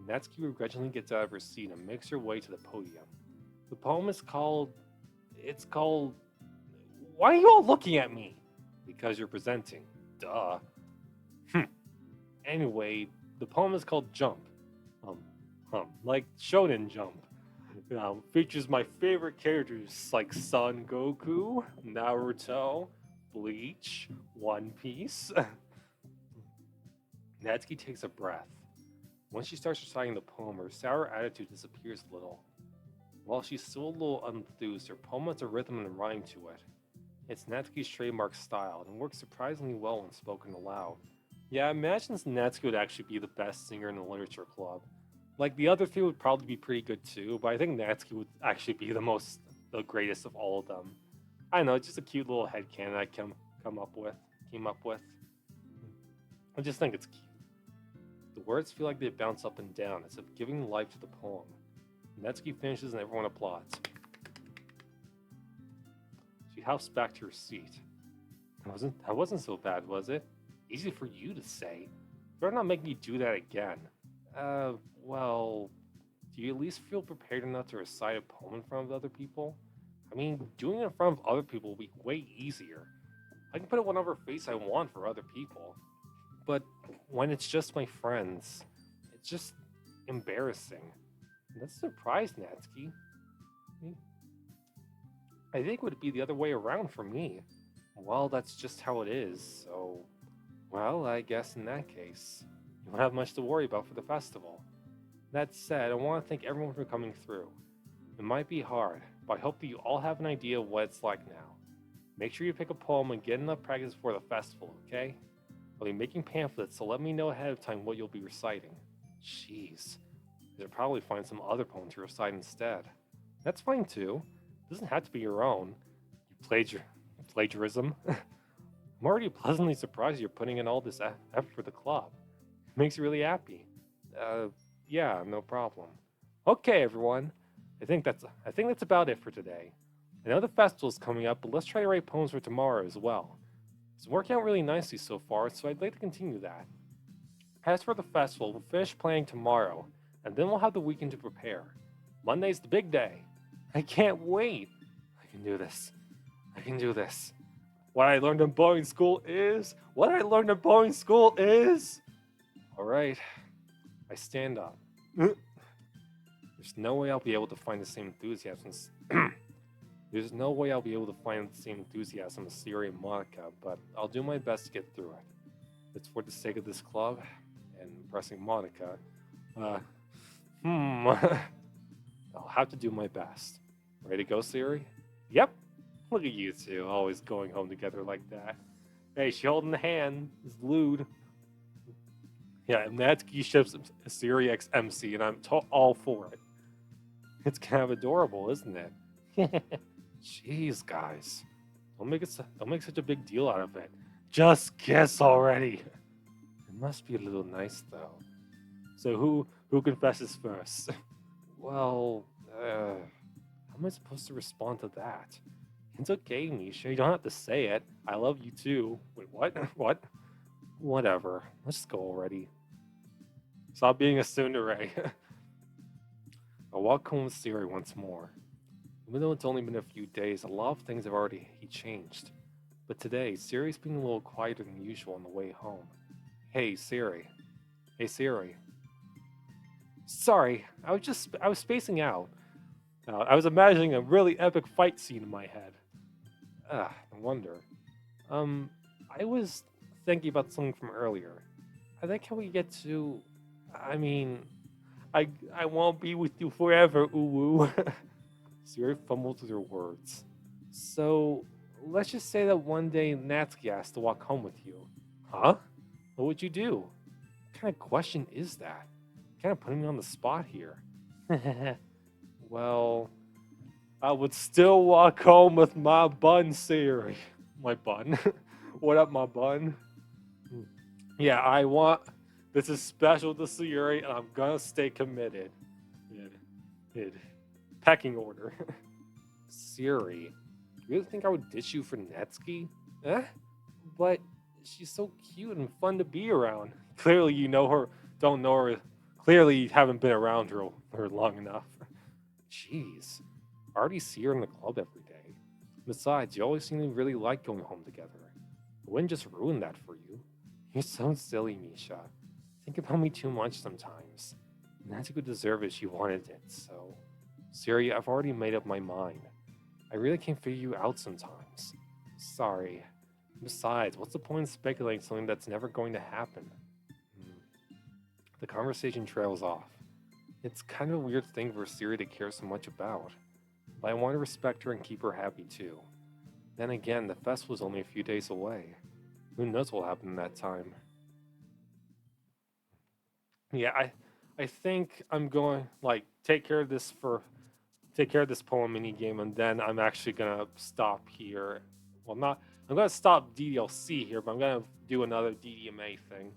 Natsuki begrudgingly gets out of her seat and makes her way to the podium. The poem is called... Why are you all looking at me? Because you're presenting. Duh. Anyway, the poem is called Jump. Like Shonen Jump. Features my favorite characters like Son Goku, Naruto, Bleach, One Piece. Natsuki takes a breath. Once she starts reciting the poem, her sour attitude disappears a little. While she's still a little enthused, her poem has a rhythm and rhyme to it. It's Natsuki's trademark style and works surprisingly well when spoken aloud. Yeah, I imagine Natsuki would actually be the best singer in the literature club. Like, the other three would probably be pretty good too, but I think Natsuki would actually be the greatest of all of them. I don't know, it's just a cute little headcanon I came up with. I just think it's cute. The words feel like they bounce up and down, as if giving life to the poem. Natsuki finishes and everyone applauds. She hops back to her seat. That wasn't so bad, was it? Easy for you to say. Better not make me do that again. Well, do you at least feel prepared enough to recite a poem in front of other people? I mean, doing it in front of other people will be way easier. I can put it whatever face I want for other people. But when it's just my friends, it's just embarrassing. That's a surprise, Natsuki. I think it would be the other way around for me. Well, that's just how it is, so... Well, I guess in that case, you won't have much to worry about for the festival. That said, I want to thank everyone for coming through. It might be hard, but I hope that you all have an idea of what it's like now. Make sure you pick a poem and get enough practice for the festival, okay? I'll be making pamphlets, so let me know ahead of time what you'll be reciting. Jeez. I should probably find some other poem to recite instead. That's fine too. It doesn't have to be your own. Plagiarism. I'm already pleasantly surprised you're putting in all this effort for the club. It makes you really happy. Yeah, no problem. Okay, everyone. I think that's about it for today. I know the festival's coming up, but let's try to write poems for tomorrow as well. It's working out really nicely so far, so I'd like to continue that. As for the festival, we'll finish planning tomorrow, and then we'll have the weekend to prepare. Monday's the big day. I can't wait. I can do this. I can do this. What I learned in boarding school is. Alright. I stand up. There's no way I'll be able to find the same enthusiasm. There's no way I'll be able to find the same enthusiasm as Siri and Monica, but I'll do my best to get through it. It's for the sake of this club and impressing Monica. I'll have to do my best. Ready to go, Siri? Yep. Look at you two, always going home together like that. Hey, she holding the hand. It's lewd. Yeah, and Natsuki ships Siri X MC, and I'm all for it. It's kind of adorable, isn't it? Jeez, guys. Don't make such a big deal out of it. Just guess already. It must be a little nice, though. So who confesses first? Well, how am I supposed to respond to that? It's okay, Misha. You don't have to say it. I love you too. Wait, what? What? Whatever. Let's just go already. Stop being a tsundere. I'll walk home with Siri once more. Even though it's only been a few days, a lot of things have already changed. But today, Siri's being a little quieter than usual on the way home. Hey, Siri. Hey, Siri. Sorry, I was spacing out. I was imagining a really epic fight scene in my head. No wonder. I was thinking about something from earlier. I think how we get to... I mean... I won't be with you forever, uwu. Siri fumbled with her words. So, let's just say that one day Natsuki asked to walk home with you. Huh? What would you do? What kind of question is that? Kind of putting me on the spot here. Well, I would still walk home with my bun, Siri. My bun? What up, my bun? Yeah, I want... This is special to Siri, and I'm gonna stay committed. Pecking order. Siri, you really think I would ditch you for Natsuki? But she's so cute and fun to be around. Clearly you know her, don't know her. Clearly you haven't been around her long enough. Jeez, I already see her in the club every day. Besides, you always seem to really like going home together. I wouldn't just ruin that for you. You're so silly, Misha. Think about me too much sometimes. Natsuki would deserve it, she wanted it, so... Siri, I've already made up my mind. I really can't figure you out sometimes. Sorry. Besides, what's the point in speculating something that's never going to happen? The conversation trails off. It's kind of a weird thing for Siri to care so much about. But I want to respect her and keep her happy too. Then again, the festival's only a few days away. Who knows what'll happen in that time? Yeah, I think I'm going take care of this poem mini game, and then I'm actually gonna stop here. Well, I'm gonna stop DDLC here, but I'm gonna do another DDMA thing.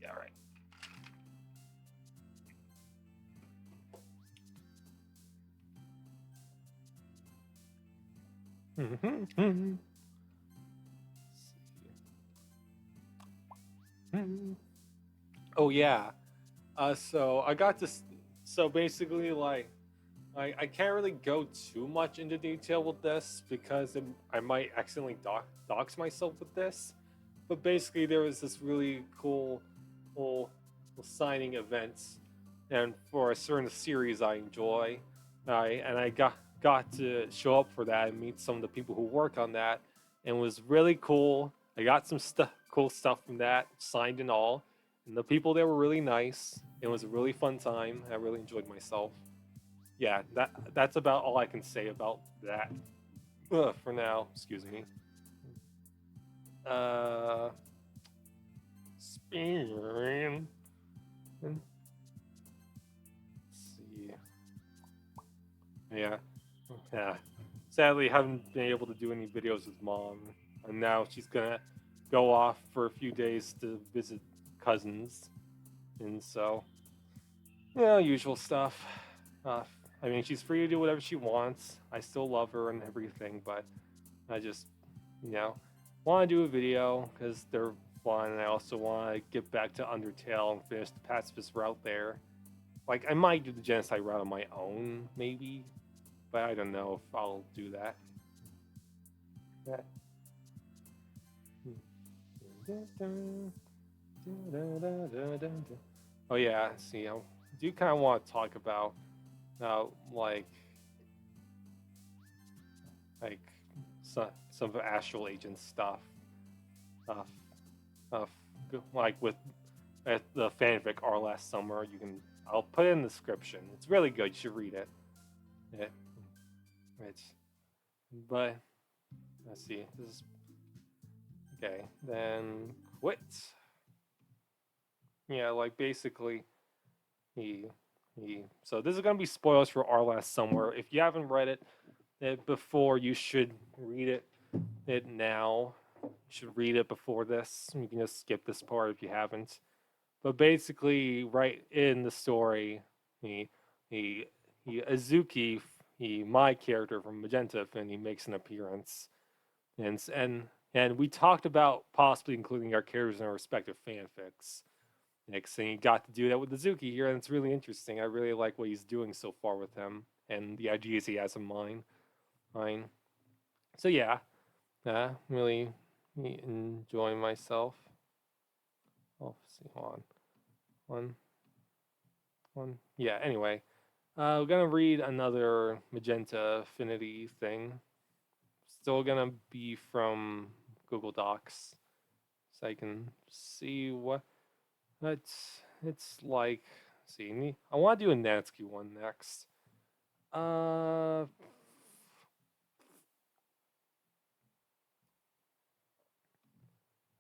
Yeah, right. Oh yeah. So I got this. So basically, I can't really go too much into detail with this because I might accidentally dox myself with this. But basically, there was this really cool signing event, and for a certain series I enjoy, I got to show up for that and meet some of the people who work on that, and it was really cool. I got some cool stuff from that, signed and all, and the people there were really nice. It was a really fun time. I really enjoyed myself. Yeah, that's about all I can say about that. For now, excuse me. And let's see. Yeah. Yeah. Sadly, haven't been able to do any videos with mom, and now she's gonna go off for a few days to visit cousins, and so usual stuff. Uh, I mean, she's free to do whatever she wants. I still love her and everything, but I just, you know, want to do a video because they're fun, and I also want to get back to Undertale and finish the pacifist route there. Like, I might do the genocide route on my own, maybe, but I don't know if I'll do that. Yeah. Oh yeah, see, I do kind of want to talk about like like some of Astral Agent stuff, uh, uh, like with the fanfic our last summer. I'll put it in the description. It's really good. You should read it. It it's but let's see. This is okay. Then quit. Yeah, like basically he so this is gonna be spoilers for our last summer. If you haven't read it before, you should read it now. You should read it before this. You can just skip this part if you haven't. But basically, right in the story, he he Azuki, my character from Magenta, and he makes an appearance, and we talked about possibly including our characters in our respective fanfics. Next thing he got to do that with Azuki here, and it's really interesting. I really like what he's doing so far with him and the ideas he has in mind. Fine. So yeah, really enjoying myself. Oh, see, hold on. One. Yeah. Anyway, we're gonna read another Magenta Affinity thing. Still gonna be from Google Docs, so I can see what it's like. See, I want to do a Natsuki one next. Uh,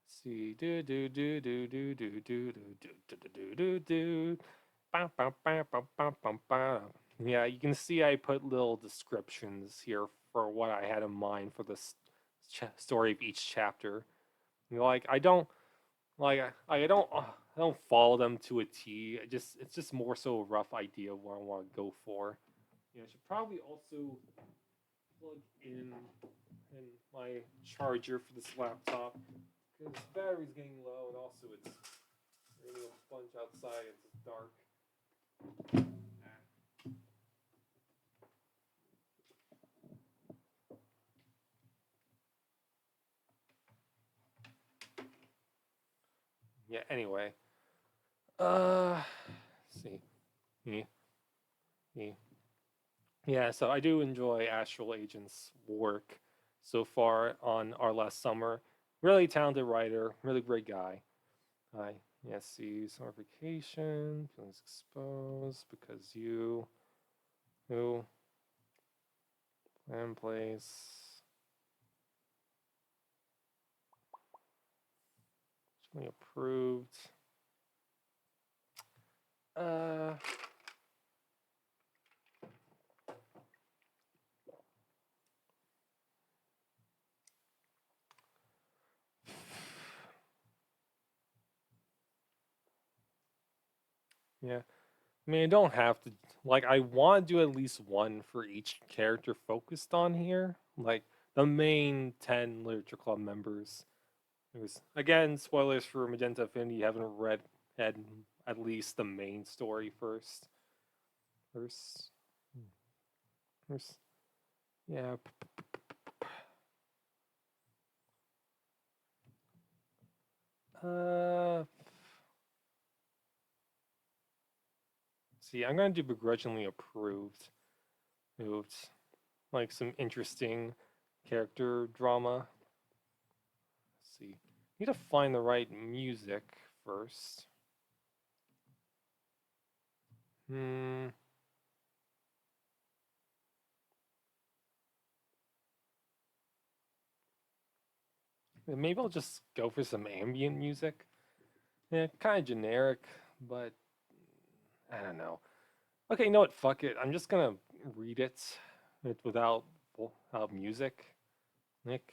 see, do do do do do do do do do do do do. Yeah, you can see I put little descriptions here for what I had in mind for this story of each chapter. Like I don't follow them to a T. It's just more so a rough idea of what I want to go for. Yeah, I should probably also plug in my charger for this laptop because the battery's getting low, and also it's raining a bunch outside. It's dark. Yeah. Anyway, let's see. Yeah, yeah, yeah. So I do enjoy Astral Agent's work so far on our last summer. Really talented writer, really great guy. I yeah, see summer vacation, feelings exposed because you who and place generally approved. Uh yeah. I mean, I don't have to like I want to do at least one for each character focused on here. Like the main 10 literature club members. There's again spoilers for Magenta Affinity. You haven't read had at least the main story first. First, first, yeah. Uh, see, I'm gonna do begrudgingly approved. Moved like some interesting character drama. Let's see, need to find the right music first. Hmm. Maybe I'll just go for some ambient music. Yeah, kind of generic, but I don't know. Okay, you know what? Fuck it. I'm just gonna read it without music, Nick.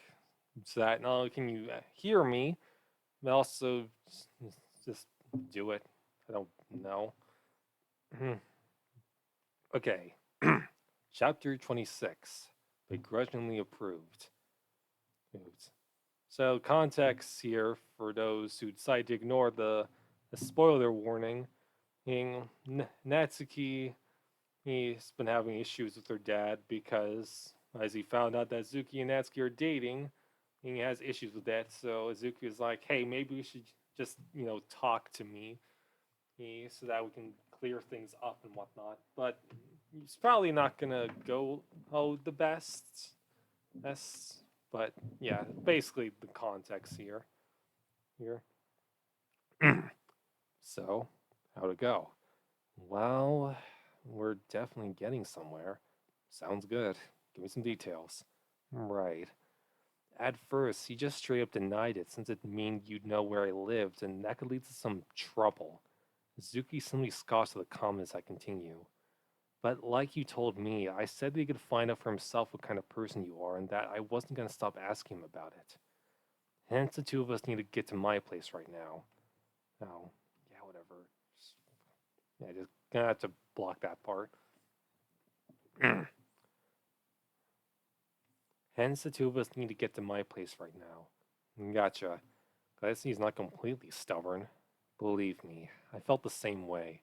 So that not only can you hear me, but also just do it. I don't know. Okay. Chapter 26. Begrudgingly approved. Oops. So context here for those who decide to ignore the spoiler warning. Natsuki, he's been having issues with her dad because as he found out that Zuki and Natsuki are dating, he has issues with that. So Zuki is like, hey, maybe we should just, talk to me so that we can clear things up and whatnot. But it's probably not gonna go the best. But yeah, basically the context here. Here. So, how'd it go? Well, we're definitely getting somewhere. Sounds good. Give me some details. Right. At first, he just straight up denied it since it meant you'd know where I lived, and that could lead to some trouble. Zuki simply scoffs at the comments I continue. But like you told me, I said that he could find out for himself what kind of person you are, and that I wasn't going to stop asking him about it. Hence, the two of us need to get to my place right now. Oh, yeah, whatever. Yeah, just gonna have to block that part. Hence, the two of us need to get to my place right now. Gotcha. Glad he's not completely stubborn. Believe me, I felt the same way.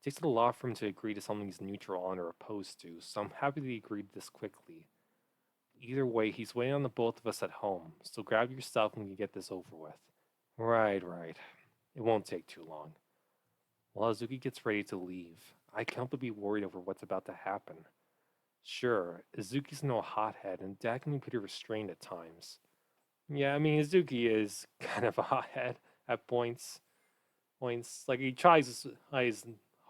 It takes a lot for him to agree to something he's neutral on or opposed to, so I'm happy that he agreed this quickly. Either way, he's waiting on the both of us at home, so grab your stuff and we can get this over with. Right. It won't take too long. While Azuki gets ready to leave, I can't help but be worried over what's about to happen. Sure, Izuki's no hothead, and Dad can be pretty restrained at times. Yeah, I mean, Izuki is kind of a hothead at points. Like, he tries his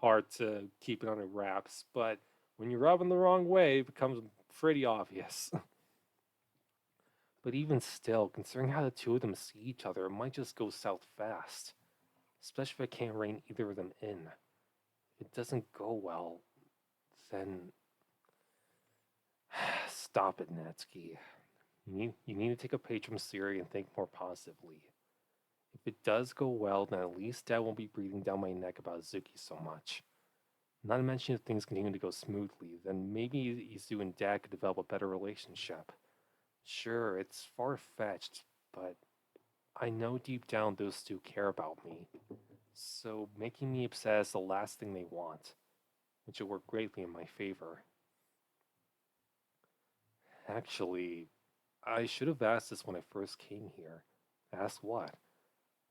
hard to keep it under wraps, but when you rub him the wrong way, it becomes pretty obvious. But even still, considering how the two of them see each other, it might just go south fast. Especially if I can't rein either of them in. If it doesn't go well, then stop it, Natsuki. You need to take a page from Siri and think more positively. If it does go well, then at least Dad won't be breathing down my neck about Zuki so much. Not to mention if things continue to go smoothly, then maybe Izu and Dad could develop a better relationship. Sure, it's far-fetched, but I know deep down those two care about me. So making me upset is the last thing they want, which will work greatly in my favor. Actually, I should have asked this when I first came here. Asked what?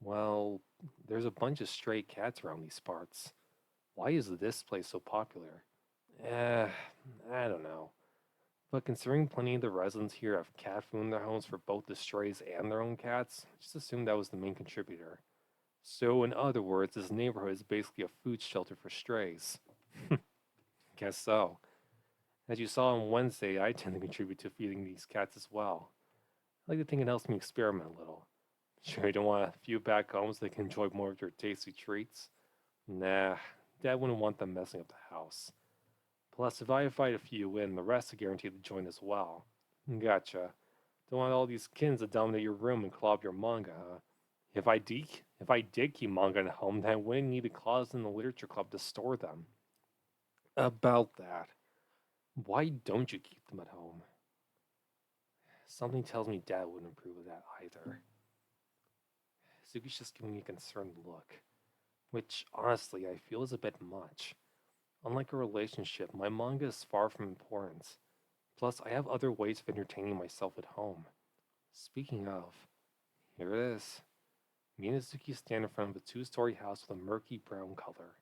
Well, there's a bunch of stray cats around these parts. Why is this place so popular? Eh, I don't know. But considering plenty of the residents here have cat food in their homes for both the strays and their own cats, just assume that was the main contributor. So, in other words, this neighborhood is basically a food shelter for strays. Guess so. As you saw on Wednesday, I tend to contribute to feeding these cats as well. I like to think it helps me experiment a little. Sure, you don't want a few back home so they can enjoy more of your tasty treats? Nah, Dad wouldn't want them messing up the house. Plus, if I invite a few in, the rest are guaranteed to join as well. Gotcha. Don't want all these kids to dominate your room and claw up your manga, huh? If I did keep manga at home, then I wouldn't need a closet in the literature club to store them. About that, why don't you keep them at home? Something tells me Dad wouldn't approve of that either. Suki's just giving me a concerned look, which honestly I feel is a bit much. Unlike a relationship, my manga is far from important. Plus, I have other ways of entertaining myself at home. Speaking of, here it is. Me and Suki stand in front of a two-story house with a murky brown color.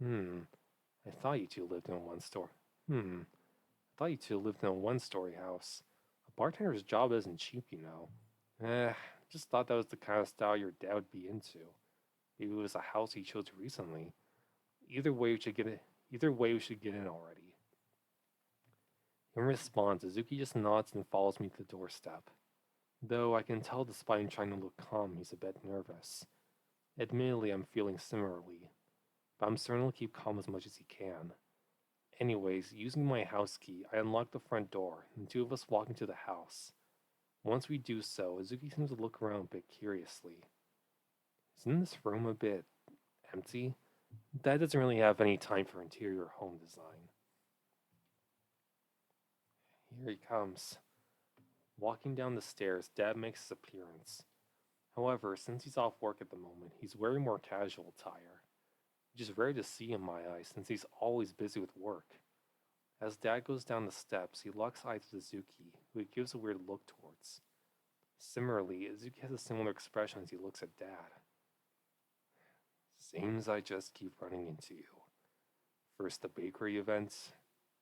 I thought you two lived in a one-story. Hmm, I thought you two lived in a one-story house. A bartender's job isn't cheap, you know. Just thought that was the kind of style your dad would be into. Maybe it was a house he chose recently. Either way, we should get it. Either way, we should get in already. In response, Suzuki just nods and follows me to the doorstep. Though I can tell despite him trying to look calm, he's a bit nervous. Admittedly, I'm feeling similarly, but I'm certain he'll keep calm as much as he can. Anyways, using my house key, I unlock the front door, and the two of us walk into the house. Once we do so, Azuki seems to look around a bit curiously. Isn't this room a bit empty? Dad doesn't really have any time for interior home design. Here he comes. Walking down the stairs, Dad makes his appearance. However, since he's off work at the moment, he's wearing more casual attire, which is rare to see in my eyes since he's always busy with work. As Dad goes down the steps, he locks eyes with Azuki, who he gives a weird look towards. Similarly, Azuki has a similar expression as he looks at Dad. Seems I just keep running into you. First the bakery events,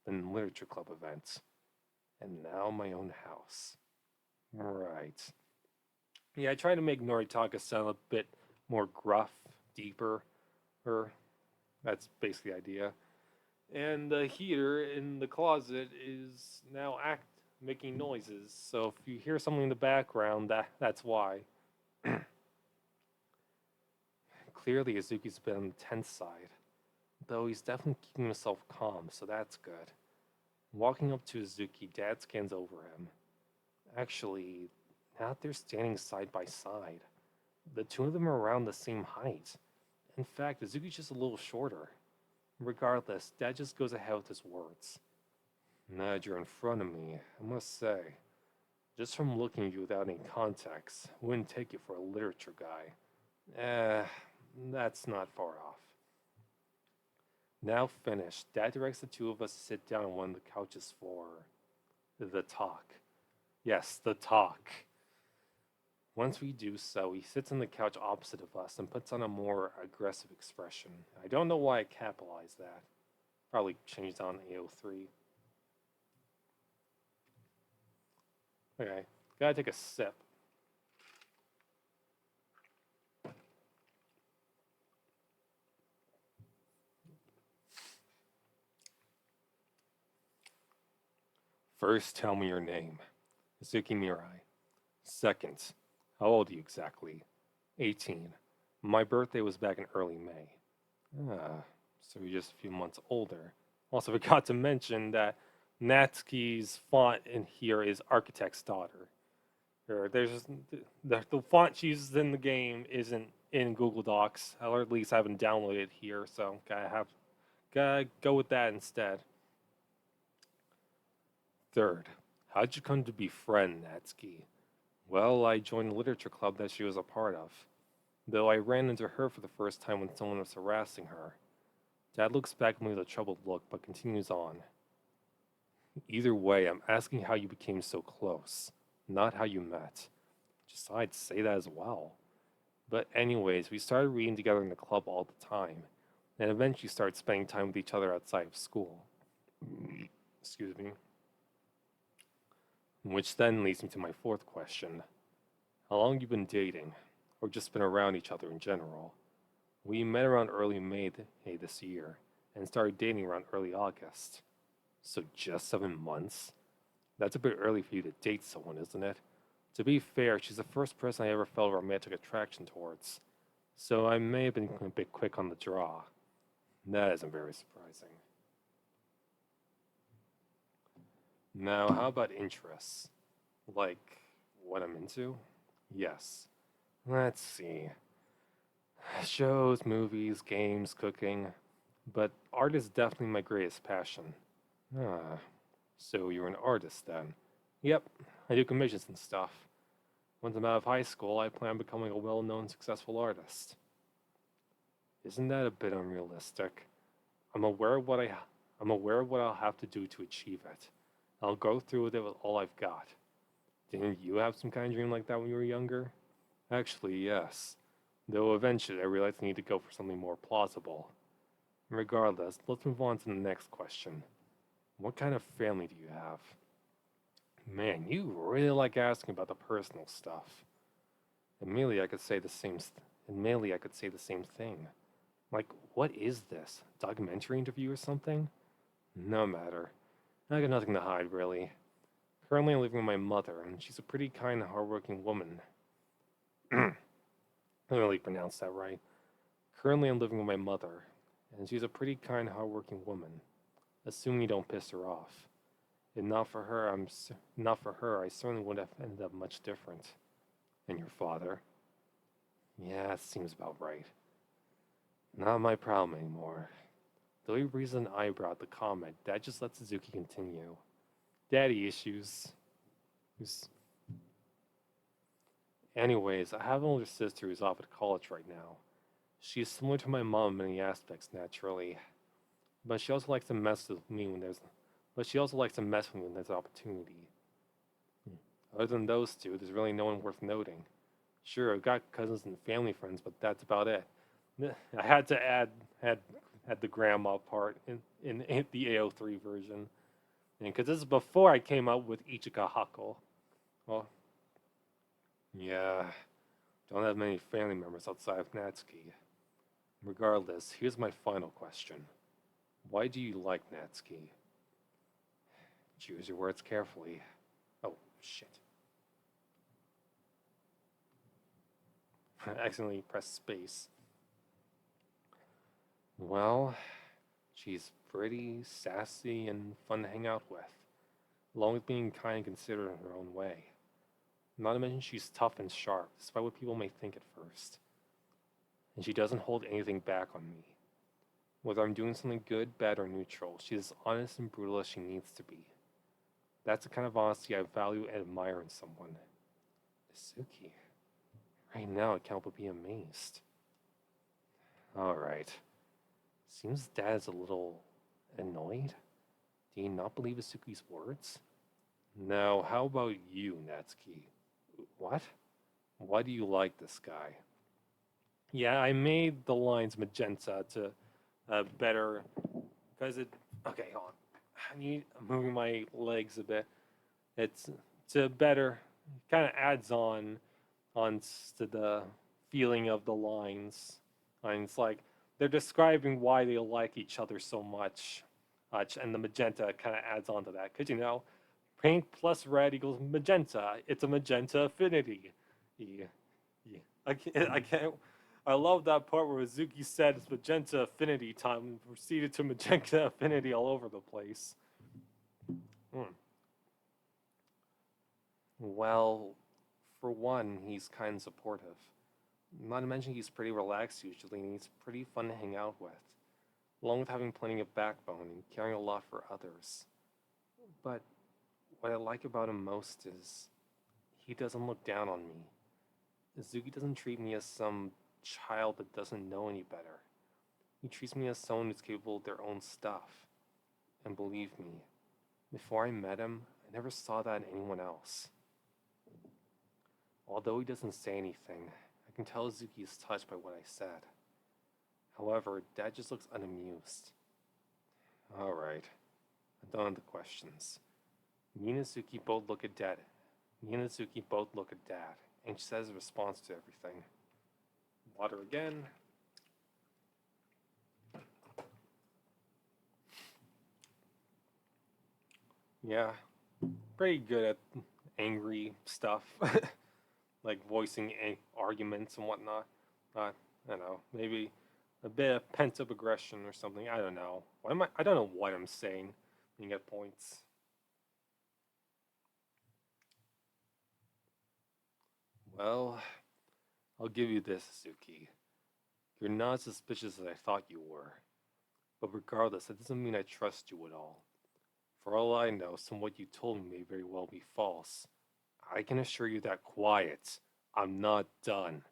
then literature club events, and now my own house. Right. Yeah, I try to make Noritaka sound a bit more gruff, deeper, or that's basically the idea. And the heater in the closet is now making noises. So if you hear something in the background, that's why. Clearly, Azuki's been on the tense side, though he's definitely keeping himself calm, so that's good. Walking up to Azuki, Dad scans over him. Actually, now that they're standing side by side, the two of them are around the same height. In fact, Azuki's just a little shorter. Regardless, Dad just goes ahead with his words. Now that you're in front of me, I must say, just from looking at you without any context, I wouldn't take you for a literature guy. That's not far off. Now finished, Dad directs the two of us to sit down on one of the couches for the talk. Yes, the talk. Once we do so, he sits on the couch opposite of us and puts on a more aggressive expression. I don't know why I capitalized that. Probably changed on AO3. Okay, gotta take a sip. First, tell me your name. Suki Mirai. Second, how old are you exactly? 18. My birthday was back in early May. So you're just a few months older. Also forgot to mention that Natsuki's font in here is Architect's Daughter. There's the font she uses in the game isn't in Google Docs, or at least I haven't downloaded it here, so gotta go with that instead. Third, how'd you come to befriend Natsuki? Well, I joined the literature club that she was a part of, though I ran into her for the first time when someone was harassing her. Dad looks back at me with a troubled look, but continues on. Either way, I'm asking how you became so close, not how you met. Just thought I'd say that as well. But anyways, we started reading together in the club all the time, and eventually started spending time with each other outside of school. Excuse me. Which then leads me to my fourth question. How long you been dating, or just been around each other in general? We met around early May this year, and started dating around early August. So just 7 months? That's a bit early for you to date someone, isn't it? To be fair, she's the first person I ever felt romantic attraction towards, so I may have been a bit quick on the draw. That isn't very surprising. Now, how about interests? Like, what I'm into? Yes. Let's see. Shows, movies, games, cooking. But art is definitely my greatest passion. Ah, so you're an artist then? Yep, I do commissions and stuff. Once I'm out of high school, I plan on becoming a well-known, successful artist. Isn't that a bit unrealistic? I'm aware of what I I'm aware of what I'll have to do to achieve it. I'll go through with it with all I've got. Didn't you have some kind of dream like that when you were younger? Actually, yes. Though eventually I realized I need to go for something more plausible. Regardless, let's move on to the next question. What kind of family do you have? Man, you really like asking about the personal stuff. Immediately I could say the same thing. Like, what is this? Documentary interview or something? No matter. I got nothing to hide, really. Currently I'm living with my mother, and she's a pretty kind and hardworking woman. I really pronounced that right. Currently, I'm living with my mother, and she's a pretty kind, hardworking woman. Assuming you don't piss her off. If not for her, not for her. I certainly would have ended up much different. And your father? Yeah, that seems about right. Not my problem anymore. The only reason I brought the comment, that just lets Suzuki continue. Daddy issues. Who's... Anyways, I have an older sister who's off at college right now. She is similar to my mom in many aspects, naturally, but she also likes to mess with me when there's, but she also likes to mess with me when there's opportunity. Other than those two, there's really no one worth noting. Sure, I've got cousins and family friends, but that's about it. I had to add the grandma part in the AO3 version, and because this is before I came out with Ichika Hako. Well, yeah, don't have many family members outside of Natsuki. Regardless, here's my final question. Why do you like Natsuki? Choose your words carefully. Oh, shit. I accidentally pressed space. Well, she's pretty, sassy, and fun to hang out with, along with being kind and considerate in her own way. Not to mention she's tough and sharp, despite what people may think at first. And she doesn't hold anything back on me. Whether I'm doing something good, bad, or neutral, she's as honest and brutal as she needs to be. That's the kind of honesty I value and admire in someone. Natsuki. Right now, I can't but be amazed. Alright. Seems Dad's a little annoyed. Do you not believe Asuki's words? Now, how about you, Natsuki? What? Why do you like this guy? Yeah, I made the lines magenta to better, because it. Okay, hold on. I'm moving my legs a bit. It's to better, kind of adds on to the feeling of the lines. And it's like they're describing why they like each other so much, and the magenta kind of adds on to that. Because pink plus red equals magenta. It's a magenta affinity. Yeah, yeah. I can't. I love that part where Azuki said it's magenta affinity time and proceeded to magenta affinity all over the place. Hmm. Well, for one, he's kind and supportive. Not to mention he's pretty relaxed usually and he's pretty fun to hang out with, along with having plenty of backbone and caring a lot for others. But what I like about him most is he doesn't look down on me. Izuki doesn't treat me as some child that doesn't know any better. He treats me as someone who's capable of their own stuff. And believe me, before I met him, I never saw that in anyone else. Although he doesn't say anything, I can tell Izuki is touched by what I said. However, Dad just looks unamused. Alright, I'm done with the questions. Me and Izuki both look at Dad. And she says a response to everything. Water again. Yeah, pretty good at angry stuff, like voicing arguments and whatnot. I don't know, maybe a bit of pent-up aggression or something. I don't know. I don't know what I'm saying. You get points. Well, I'll give you this, Suki. You're not as suspicious as I thought you were. But regardless, that doesn't mean I trust you at all. For all I know, some of what you told me may very well be false. I can assure you that quiet. I'm not done.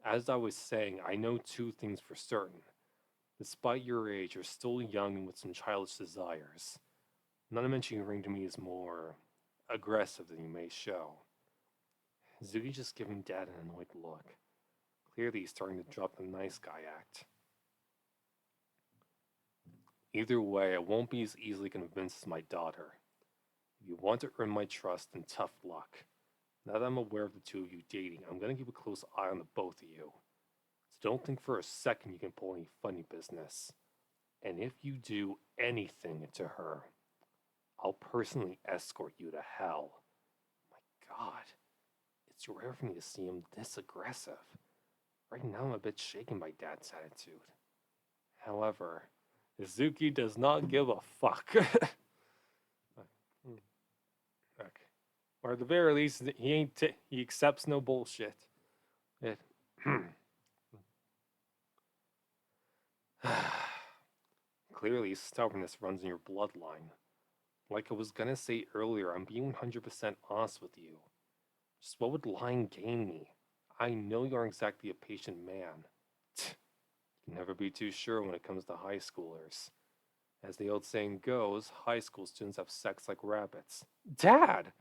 As I was saying, I know two things for certain. Despite your age, you're still young and with some childish desires. Not to mention your ring to me is more aggressive than you may show. Zuki's just giving Dad an annoyed look. Clearly he's starting to drop the nice guy act. Either way, I won't be as easily convinced as my daughter. If you want to earn my trust, then tough luck. Now that I'm aware of the two of you dating, I'm gonna keep a close eye on the both of you. So don't think for a second you can pull any funny business. And if you do anything to her, I'll personally escort you to hell. My God, it's rare for me to see him this aggressive. Right now I'm a bit shaken by Dad's attitude. However, Izuki does not give a fuck. Okay. Or at the very least, he accepts no bullshit. It, clearly, stubbornness runs in your bloodline. Like I was gonna say earlier, I'm being 100% honest with you. Just what would lying gain me? I know you aren't exactly a patient man. You can never be too sure when it comes to high schoolers. As the old saying goes, high school students have sex like rabbits. Dad!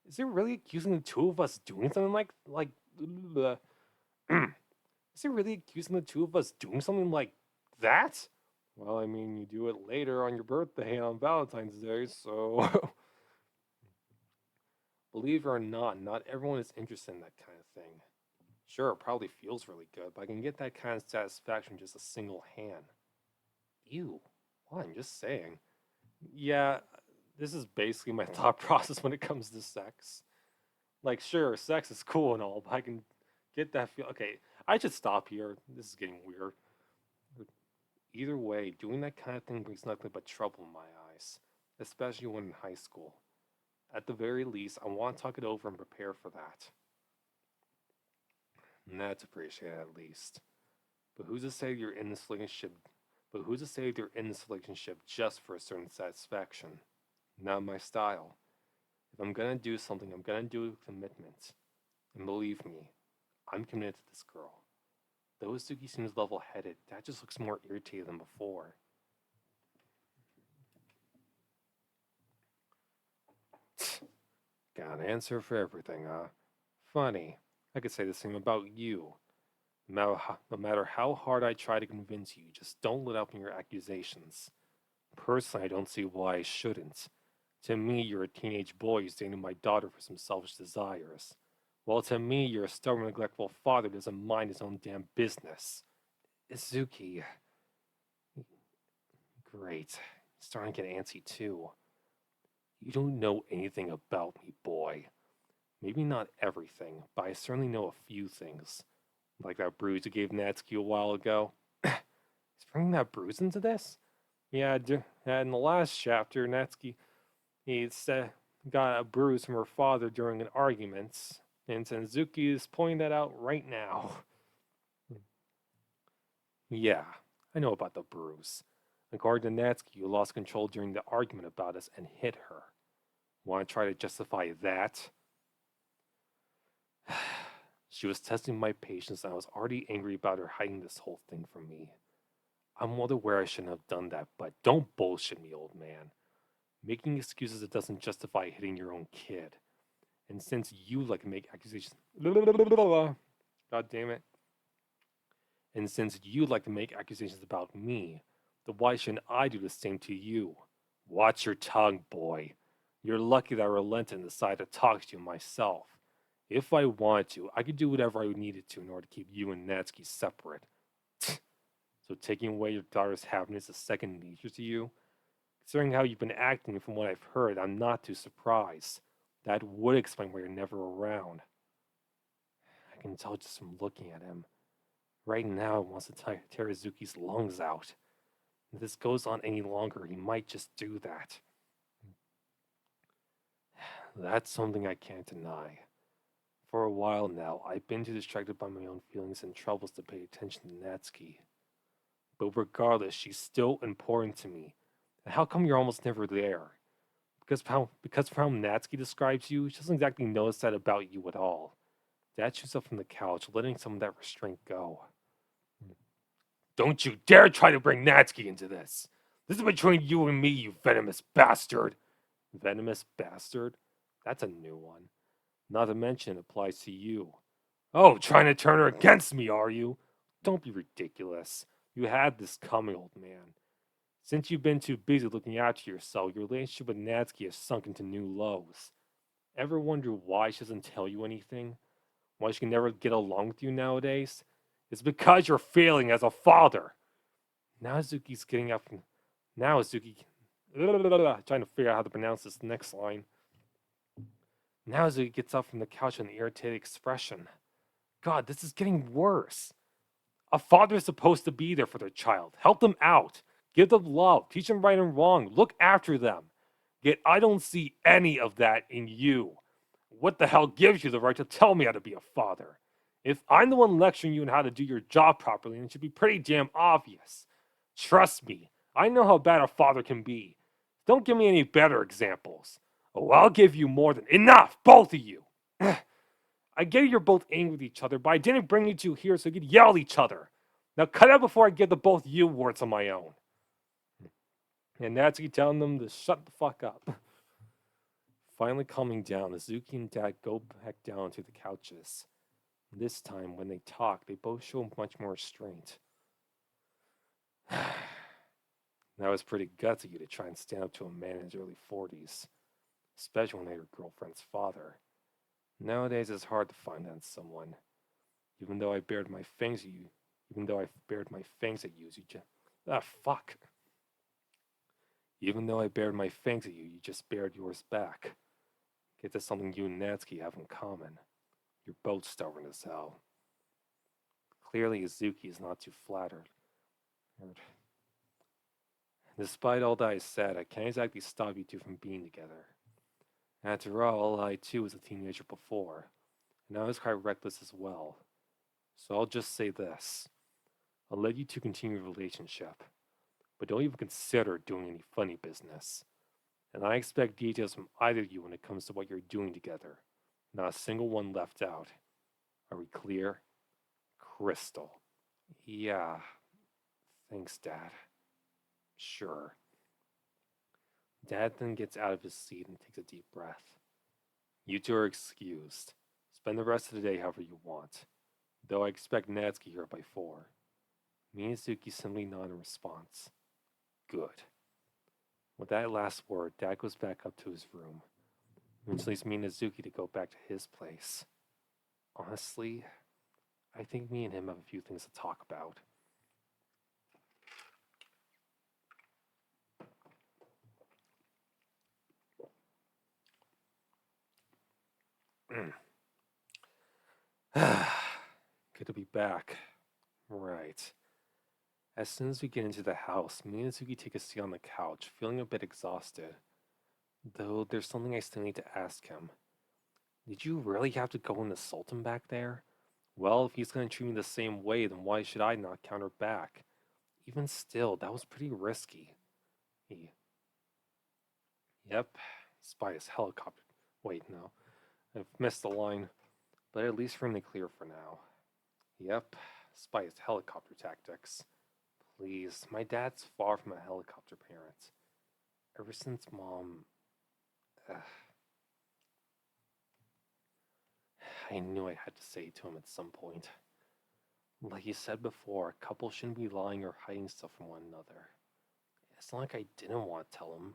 Is he really accusing the two of us doing something like is he really accusing the two of us doing something like that? Well, I mean, you do it later on your birthday on Valentine's Day, so believe it or not, not everyone is interested in that kind of thing. Sure, it probably feels really good, but I can get that kind of satisfaction just a single hand. Ew. What? I'm just saying. Yeah, this is basically my thought process when it comes to sex. Like, sure, sex is cool and all, but I can get that feel. Okay, I should stop here. This is getting weird. Either way, doing that kind of thing brings nothing but trouble in my eyes, especially when in high school. At the very least, I want to talk it over and prepare for that. And that's appreciated at least. But who's to say you're in this relationship? But who's to say you're in this relationship just for a certain satisfaction? Not my style. If I'm gonna do something, I'm gonna do it with commitment. And believe me, I'm committed to this girl. Though Suki seems level-headed, that just looks more irritated than before. Got an answer for everything, huh? Funny. I could say the same about you. No matter how hard I try to convince you, just don't let up in your accusations. Personally, I don't see why I shouldn't. To me, you're a teenage boy who's dating my daughter for some selfish desires. Well, to me, you're a stubborn, neglectful father who doesn't mind his own damn business. Izuki. Great. Starting to get antsy too. You don't know anything about me, boy. Maybe not everything, but I certainly know a few things. Like that bruise you gave Natsuki a while ago. He's bringing that bruise into this? Yeah, in the last chapter, Natsuki he got a bruise from her father during an argument, and Senzuki is pointing that out right now. Yeah, I know about the bruise. According to Natsuki, you lost control during the argument about us and hit her. Want to try to justify that? She was testing my patience, and I was already angry about her hiding this whole thing from me. I'm well aware I shouldn't have done that, but don't bullshit me, old man. Making excuses that doesn't justify hitting your own kid. And since you like to make accusations, God damn it. And since you like to make accusations about me, then why shouldn't I do the same to you? Watch your tongue, boy. You're lucky that I relented and decided to talk to you myself. If I wanted to, I could do whatever I needed to in order to keep you and Natsuki separate. So taking away your daughter's happiness is second nature to you? Considering how you've been acting from what I've heard, I'm not too surprised. That would explain why you're never around. I can tell just from looking at him. Right now, he wants to tear Izuki's lungs out. If this goes on any longer, he might just do that. That's something I can't deny. For a while now, I've been too distracted by my own feelings and troubles to pay attention to Natsuki. But regardless, she's still important to me. And how come you're almost never there? Because of how Natsuki describes you, she doesn't exactly notice that about you at all. Dad shoots up from the couch, letting some of that restraint go. Don't you dare try to bring Natsuki into this! This is between you and me, you venomous bastard! Venomous bastard? That's a new one. Not to mention it applies to you. Oh, trying to turn her against me, are you? Don't be ridiculous. You had this coming, old man. Since you've been too busy looking after yourself, your relationship with Natsuki has sunk into new lows. Ever wonder why she doesn't tell you anything? Why she can never get along with you nowadays? It's because you're failing as a father. Now Azuki's getting up. Now Azuki. Trying to figure out how to pronounce this next line. Now Azuki gets up from the couch with an irritated expression. God, this is getting worse. A father is supposed to be there for their child, help them out, give them love, teach them right and wrong, look after them. Yet I don't see any of that in you. What the hell gives you the right to tell me how to be a father? If I'm the one lecturing you on how to do your job properly, then it should be pretty damn obvious. Trust me, I know how bad a father can be. Don't give me any better examples. Oh, I'll give you more than enough, both of you. I get you're both angry with each other, but I didn't bring you two here so you could yell at each other. Now cut out before I give the both you words on my own. And Natsuki telling them to shut the fuck up. Finally calming down, Azuki and Dad go back down to the couches. This time, when they talk, they both show much more restraint. That was pretty gutsy of you to try and stand up to a man in his early 40s, especially when they're your girlfriend's father. Nowadays, it's hard to find that in someone. Even though I bared my fangs at you, you just fuck. Even though I bared my fangs at you, you just bared yours back. Guess that's something you and Natsuki have in common. You're both stubborn as hell. Clearly, Azuki is not too flattered. Despite all that I said, I can't exactly stop you two from being together. After all, I too was a teenager before, and I was quite reckless as well. So I'll just say this. I'll let you two continue your relationship, but don't even consider doing any funny business. And I expect details from either of you when it comes to what you're doing together. Not a single one left out. Are we clear? Crystal. Yeah. Thanks, Dad. Sure. Dad then gets out of his seat and takes a deep breath. You two are excused. Spend the rest of the day however you want. Though I expect Natsuki here by 4. Me and Suki simply nod in response. Good. With that last word, Dad goes back up to his room, which leaves me and Natsuki to go back to his place. Honestly, I think me and him have a few things to talk about. Good to be back. Right. As soon as we get into the house, me and Natsuki take a seat on the couch, feeling a bit exhausted. Though there's something I still need to ask him. Did you really have to go and assault him back there? Well, if he's going to treat me the same way, then why should I not counter back? Even still, that was pretty risky. Yep, spy is helicopter. Wait, no. I've missed the line, but at least from the clear for now. Yep, spy is helicopter tactics. Please, my dad's far from a helicopter parent. Ever since Mom... I knew I had to say it to him at some point. Like you said before, a couple shouldn't be lying or hiding stuff from one another. It's not like I didn't want to tell him.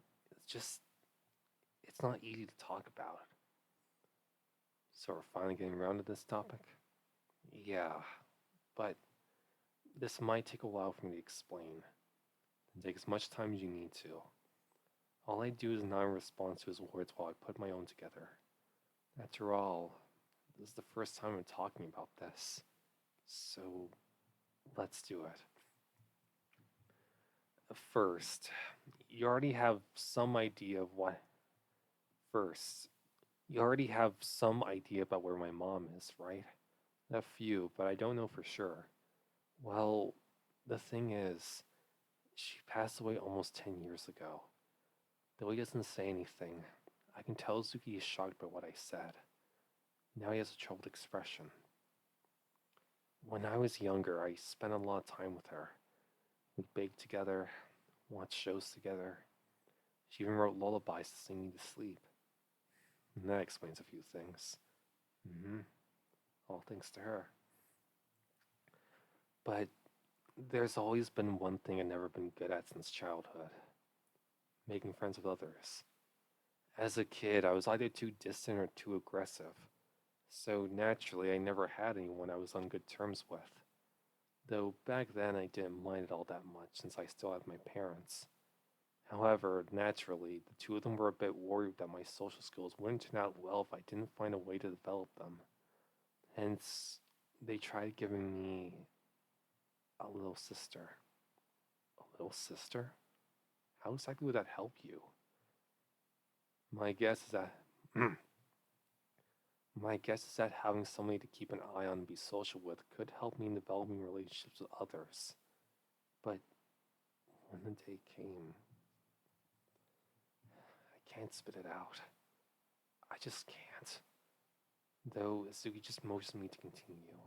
It's not easy to talk about. So we're finally getting around to this topic? Yeah, but this might take a while for me to explain. And take as much time as you need to. All I do is not respond to his words while I put my own together. After all, this is the first time I'm talking about this. So, let's do it. First, you already have some idea of what. First, you already have some idea about where my mom is, right? A few, but I don't know for sure. Well, the thing is, she passed away almost 10 years ago. Though he doesn't say anything, I can tell Zuki is shocked by what I said. Now he has a troubled expression. When I was younger, I spent a lot of time with her. We baked together, watched shows together. She even wrote lullabies to sing me to sleep. And that explains a few things. All thanks to her. But there's always been one thing I've never been good at since childhood. Making friends with others. As a kid, I was either too distant or too aggressive. So naturally, I never had anyone I was on good terms with. Though back then I didn't mind it all that much since I still had my parents. However, naturally, the two of them were a bit worried that my social skills wouldn't turn out well if I didn't find a way to develop them. Hence, they tried giving me A little sister. A little sister? How exactly would that help you? My guess is that My guess is that having somebody to keep an eye on and be social with could help me in developing relationships with others. But when the day came, I can't spit it out. I just can't. Though Natsuki just motions me to continue.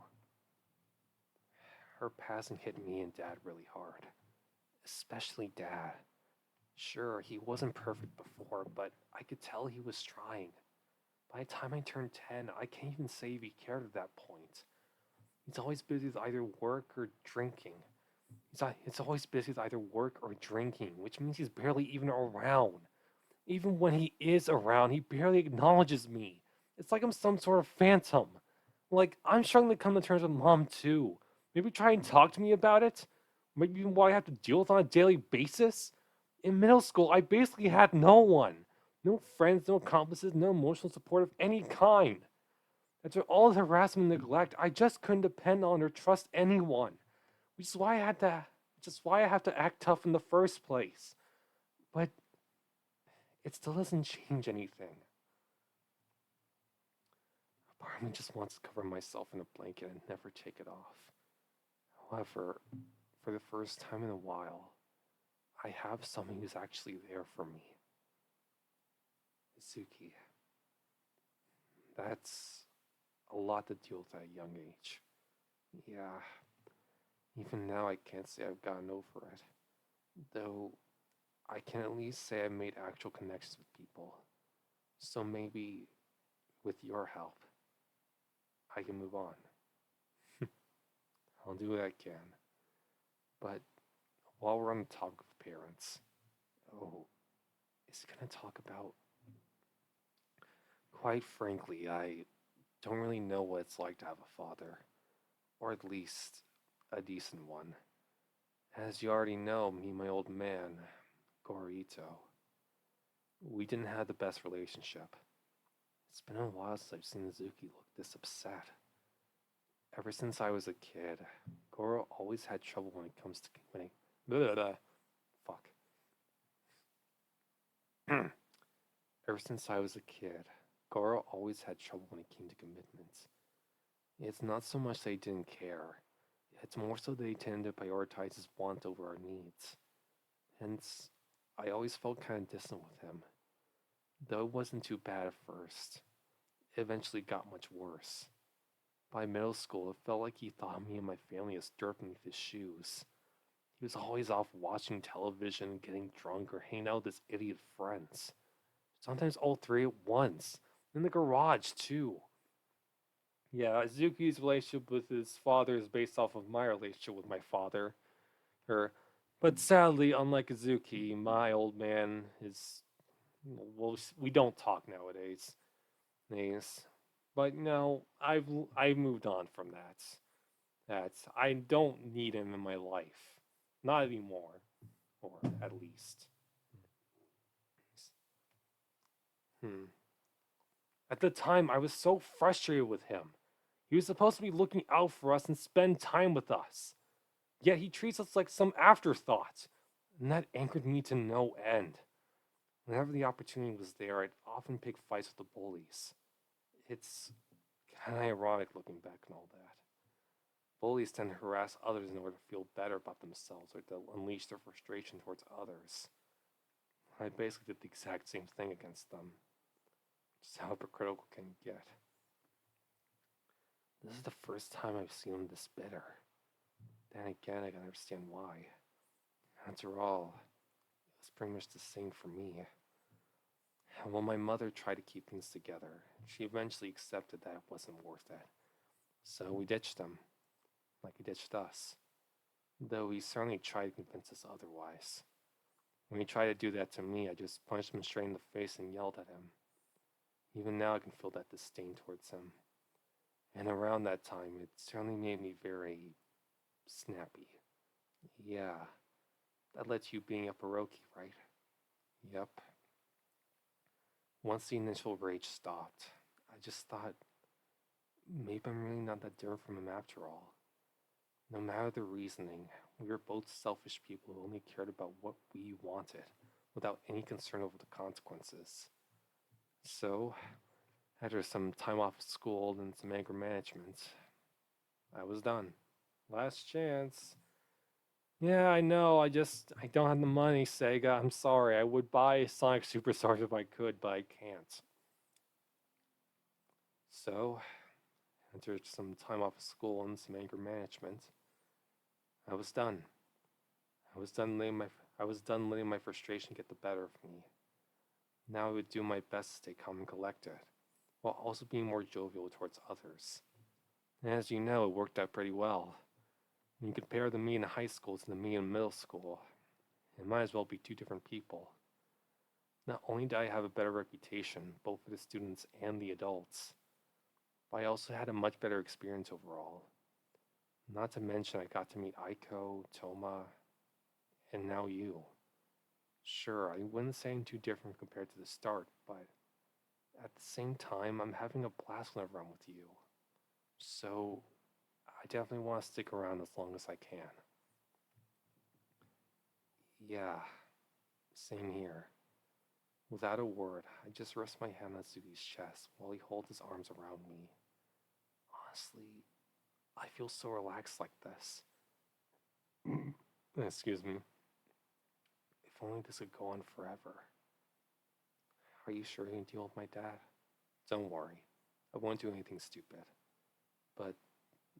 Her passing hit me and Dad really hard. Especially Dad. Sure, he wasn't perfect before, but I could tell he was trying. By the time I turned 10, I can't even say if he cared at that point. He's always busy with either work or drinking. It's always busy with either work or drinking, which means he's barely even around. Even when he is around, he barely acknowledges me. It's like I'm some sort of phantom. Like, I'm struggling to come to terms with Mom, too. Maybe try and talk to me about it? Maybe even what I have to deal with on a daily basis? In middle school, I basically had no one. No friends, no accomplices, no emotional support of any kind. After all the harassment and neglect, I just couldn't depend on or trust anyone. Which is why I have to act tough in the first place. But it still doesn't change anything. A part of me just wants to cover myself in a blanket and never take it off. However, for the first time in a while, I have someone who's actually there for me. Natsuki. That's a lot to deal with at a young age. Yeah, even now I can't say I've gotten over it. Though I can at least say I've made actual connections with people. So maybe, with your help, I can move on. I'll do what I can. But while we're on the topic of parents, is he gonna talk about? Quite frankly, I don't really know what it's like to have a father, or at least a decent one. As you already know, me and my old man, Gorito, we didn't have the best relationship. It's been a while since I've seen Natsuki look this upset. Ever since I was a kid, Goro always had trouble when it comes to when it, blah, blah, blah. Fuck. Ever since I was a kid, Goro always had trouble when it came to commitments. It's not so much they didn't care, it's more so they tended to prioritize his wants over our needs. Hence, I always felt kind of distant with him. Though it wasn't too bad at first, it eventually got much worse. By middle school, it felt like he thought me and my family as dirt beneath his shoes. He was always off watching television, getting drunk, or hanging out with his idiot friends. Sometimes all three at once. In the garage, too. Yeah, Azuki's relationship with his father is based off of my relationship with my father. But sadly, unlike Azuki, my old man is. Well, we don't talk nowadays. Yes. But no, I've moved on from that. I don't need him in my life. Not anymore. Or at least. Hmm. At the time, I was so frustrated with him. He was supposed to be looking out for us and spend time with us. Yet he treats us like some afterthought. And that angered me to no end. Whenever the opportunity was there, I'd often pick fights with the bullies. It's kind of ironic looking back and all that. Bullies tend to harass others in order to feel better about themselves or to unleash their frustration towards others. I basically did the exact same thing against them. Just how hypocritical can you get? This is the first time I've seen him this bitter. Then again, I can understand why. After all, it was pretty much the same for me. And while my mother tried to keep things together, she eventually accepted that it wasn't worth it. So we ditched him, like he ditched us. Though he certainly tried to convince us otherwise. When he tried to do that to me, I just punched him straight in the face and yelled at him. Even now I can feel that disdain towards him. And around that time, it certainly made me very snappy. Yeah, that led to you being a Paroki, right? Yep. Once the initial rage stopped, I just thought, maybe I'm really not that different from him after all. No matter the reasoning, we were both selfish people who only cared about what we wanted, without any concern over the consequences. So, after some time off of school and some anger management, I was done. Last chance. Yeah, I know. I don't have the money, Sega. I'm sorry. I would buy Sonic Superstars if I could, but I can't. So, after some time off of school and some anger management, I was done. I was done letting my I was done letting my frustration get the better of me. Now I would do my best to stay calm and collected, while also being more jovial towards others. And as you know, it worked out pretty well. When you compare the me in high school to the me in middle school, it might as well be two different people. Not only did I have a better reputation, both for the students and the adults, but I also had a much better experience overall. Not to mention, I got to meet Aiko, Toma, and now you. Sure, I wouldn't say I'm too different compared to the start, but at the same time, I'm having a blast whenever I'm with you. So, I definitely want to stick around as long as I can. Yeah, same here. Without a word, I just rest my hand on Natsuki's chest while he holds his arms around me. Honestly, I feel so relaxed like this. Excuse me. If only this could go on forever. Are you sure you can deal with my dad? Don't worry. I won't do anything stupid. But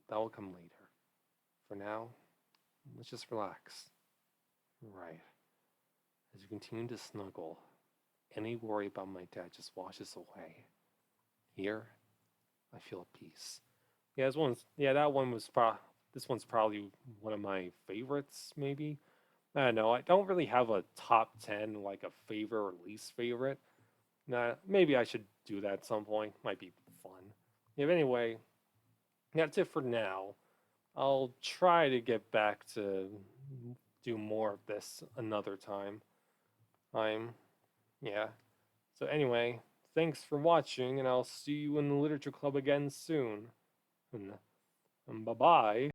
that will come later. For now, let's just relax. Right. As we continue to snuggle, any worry about my dad just washes away. Here, I feel at peace. That one was this one's probably one of my favorites, maybe. I don't know. I don't really have a top 10, like a favorite or least favorite. Nah, maybe I should do that at some point. Might be fun. Yeah, but anyway, that's it for now. I'll try to get back to do more of this another time. I'm, yeah. So anyway, thanks for watching, and I'll see you in the literature club again soon. And bye bye.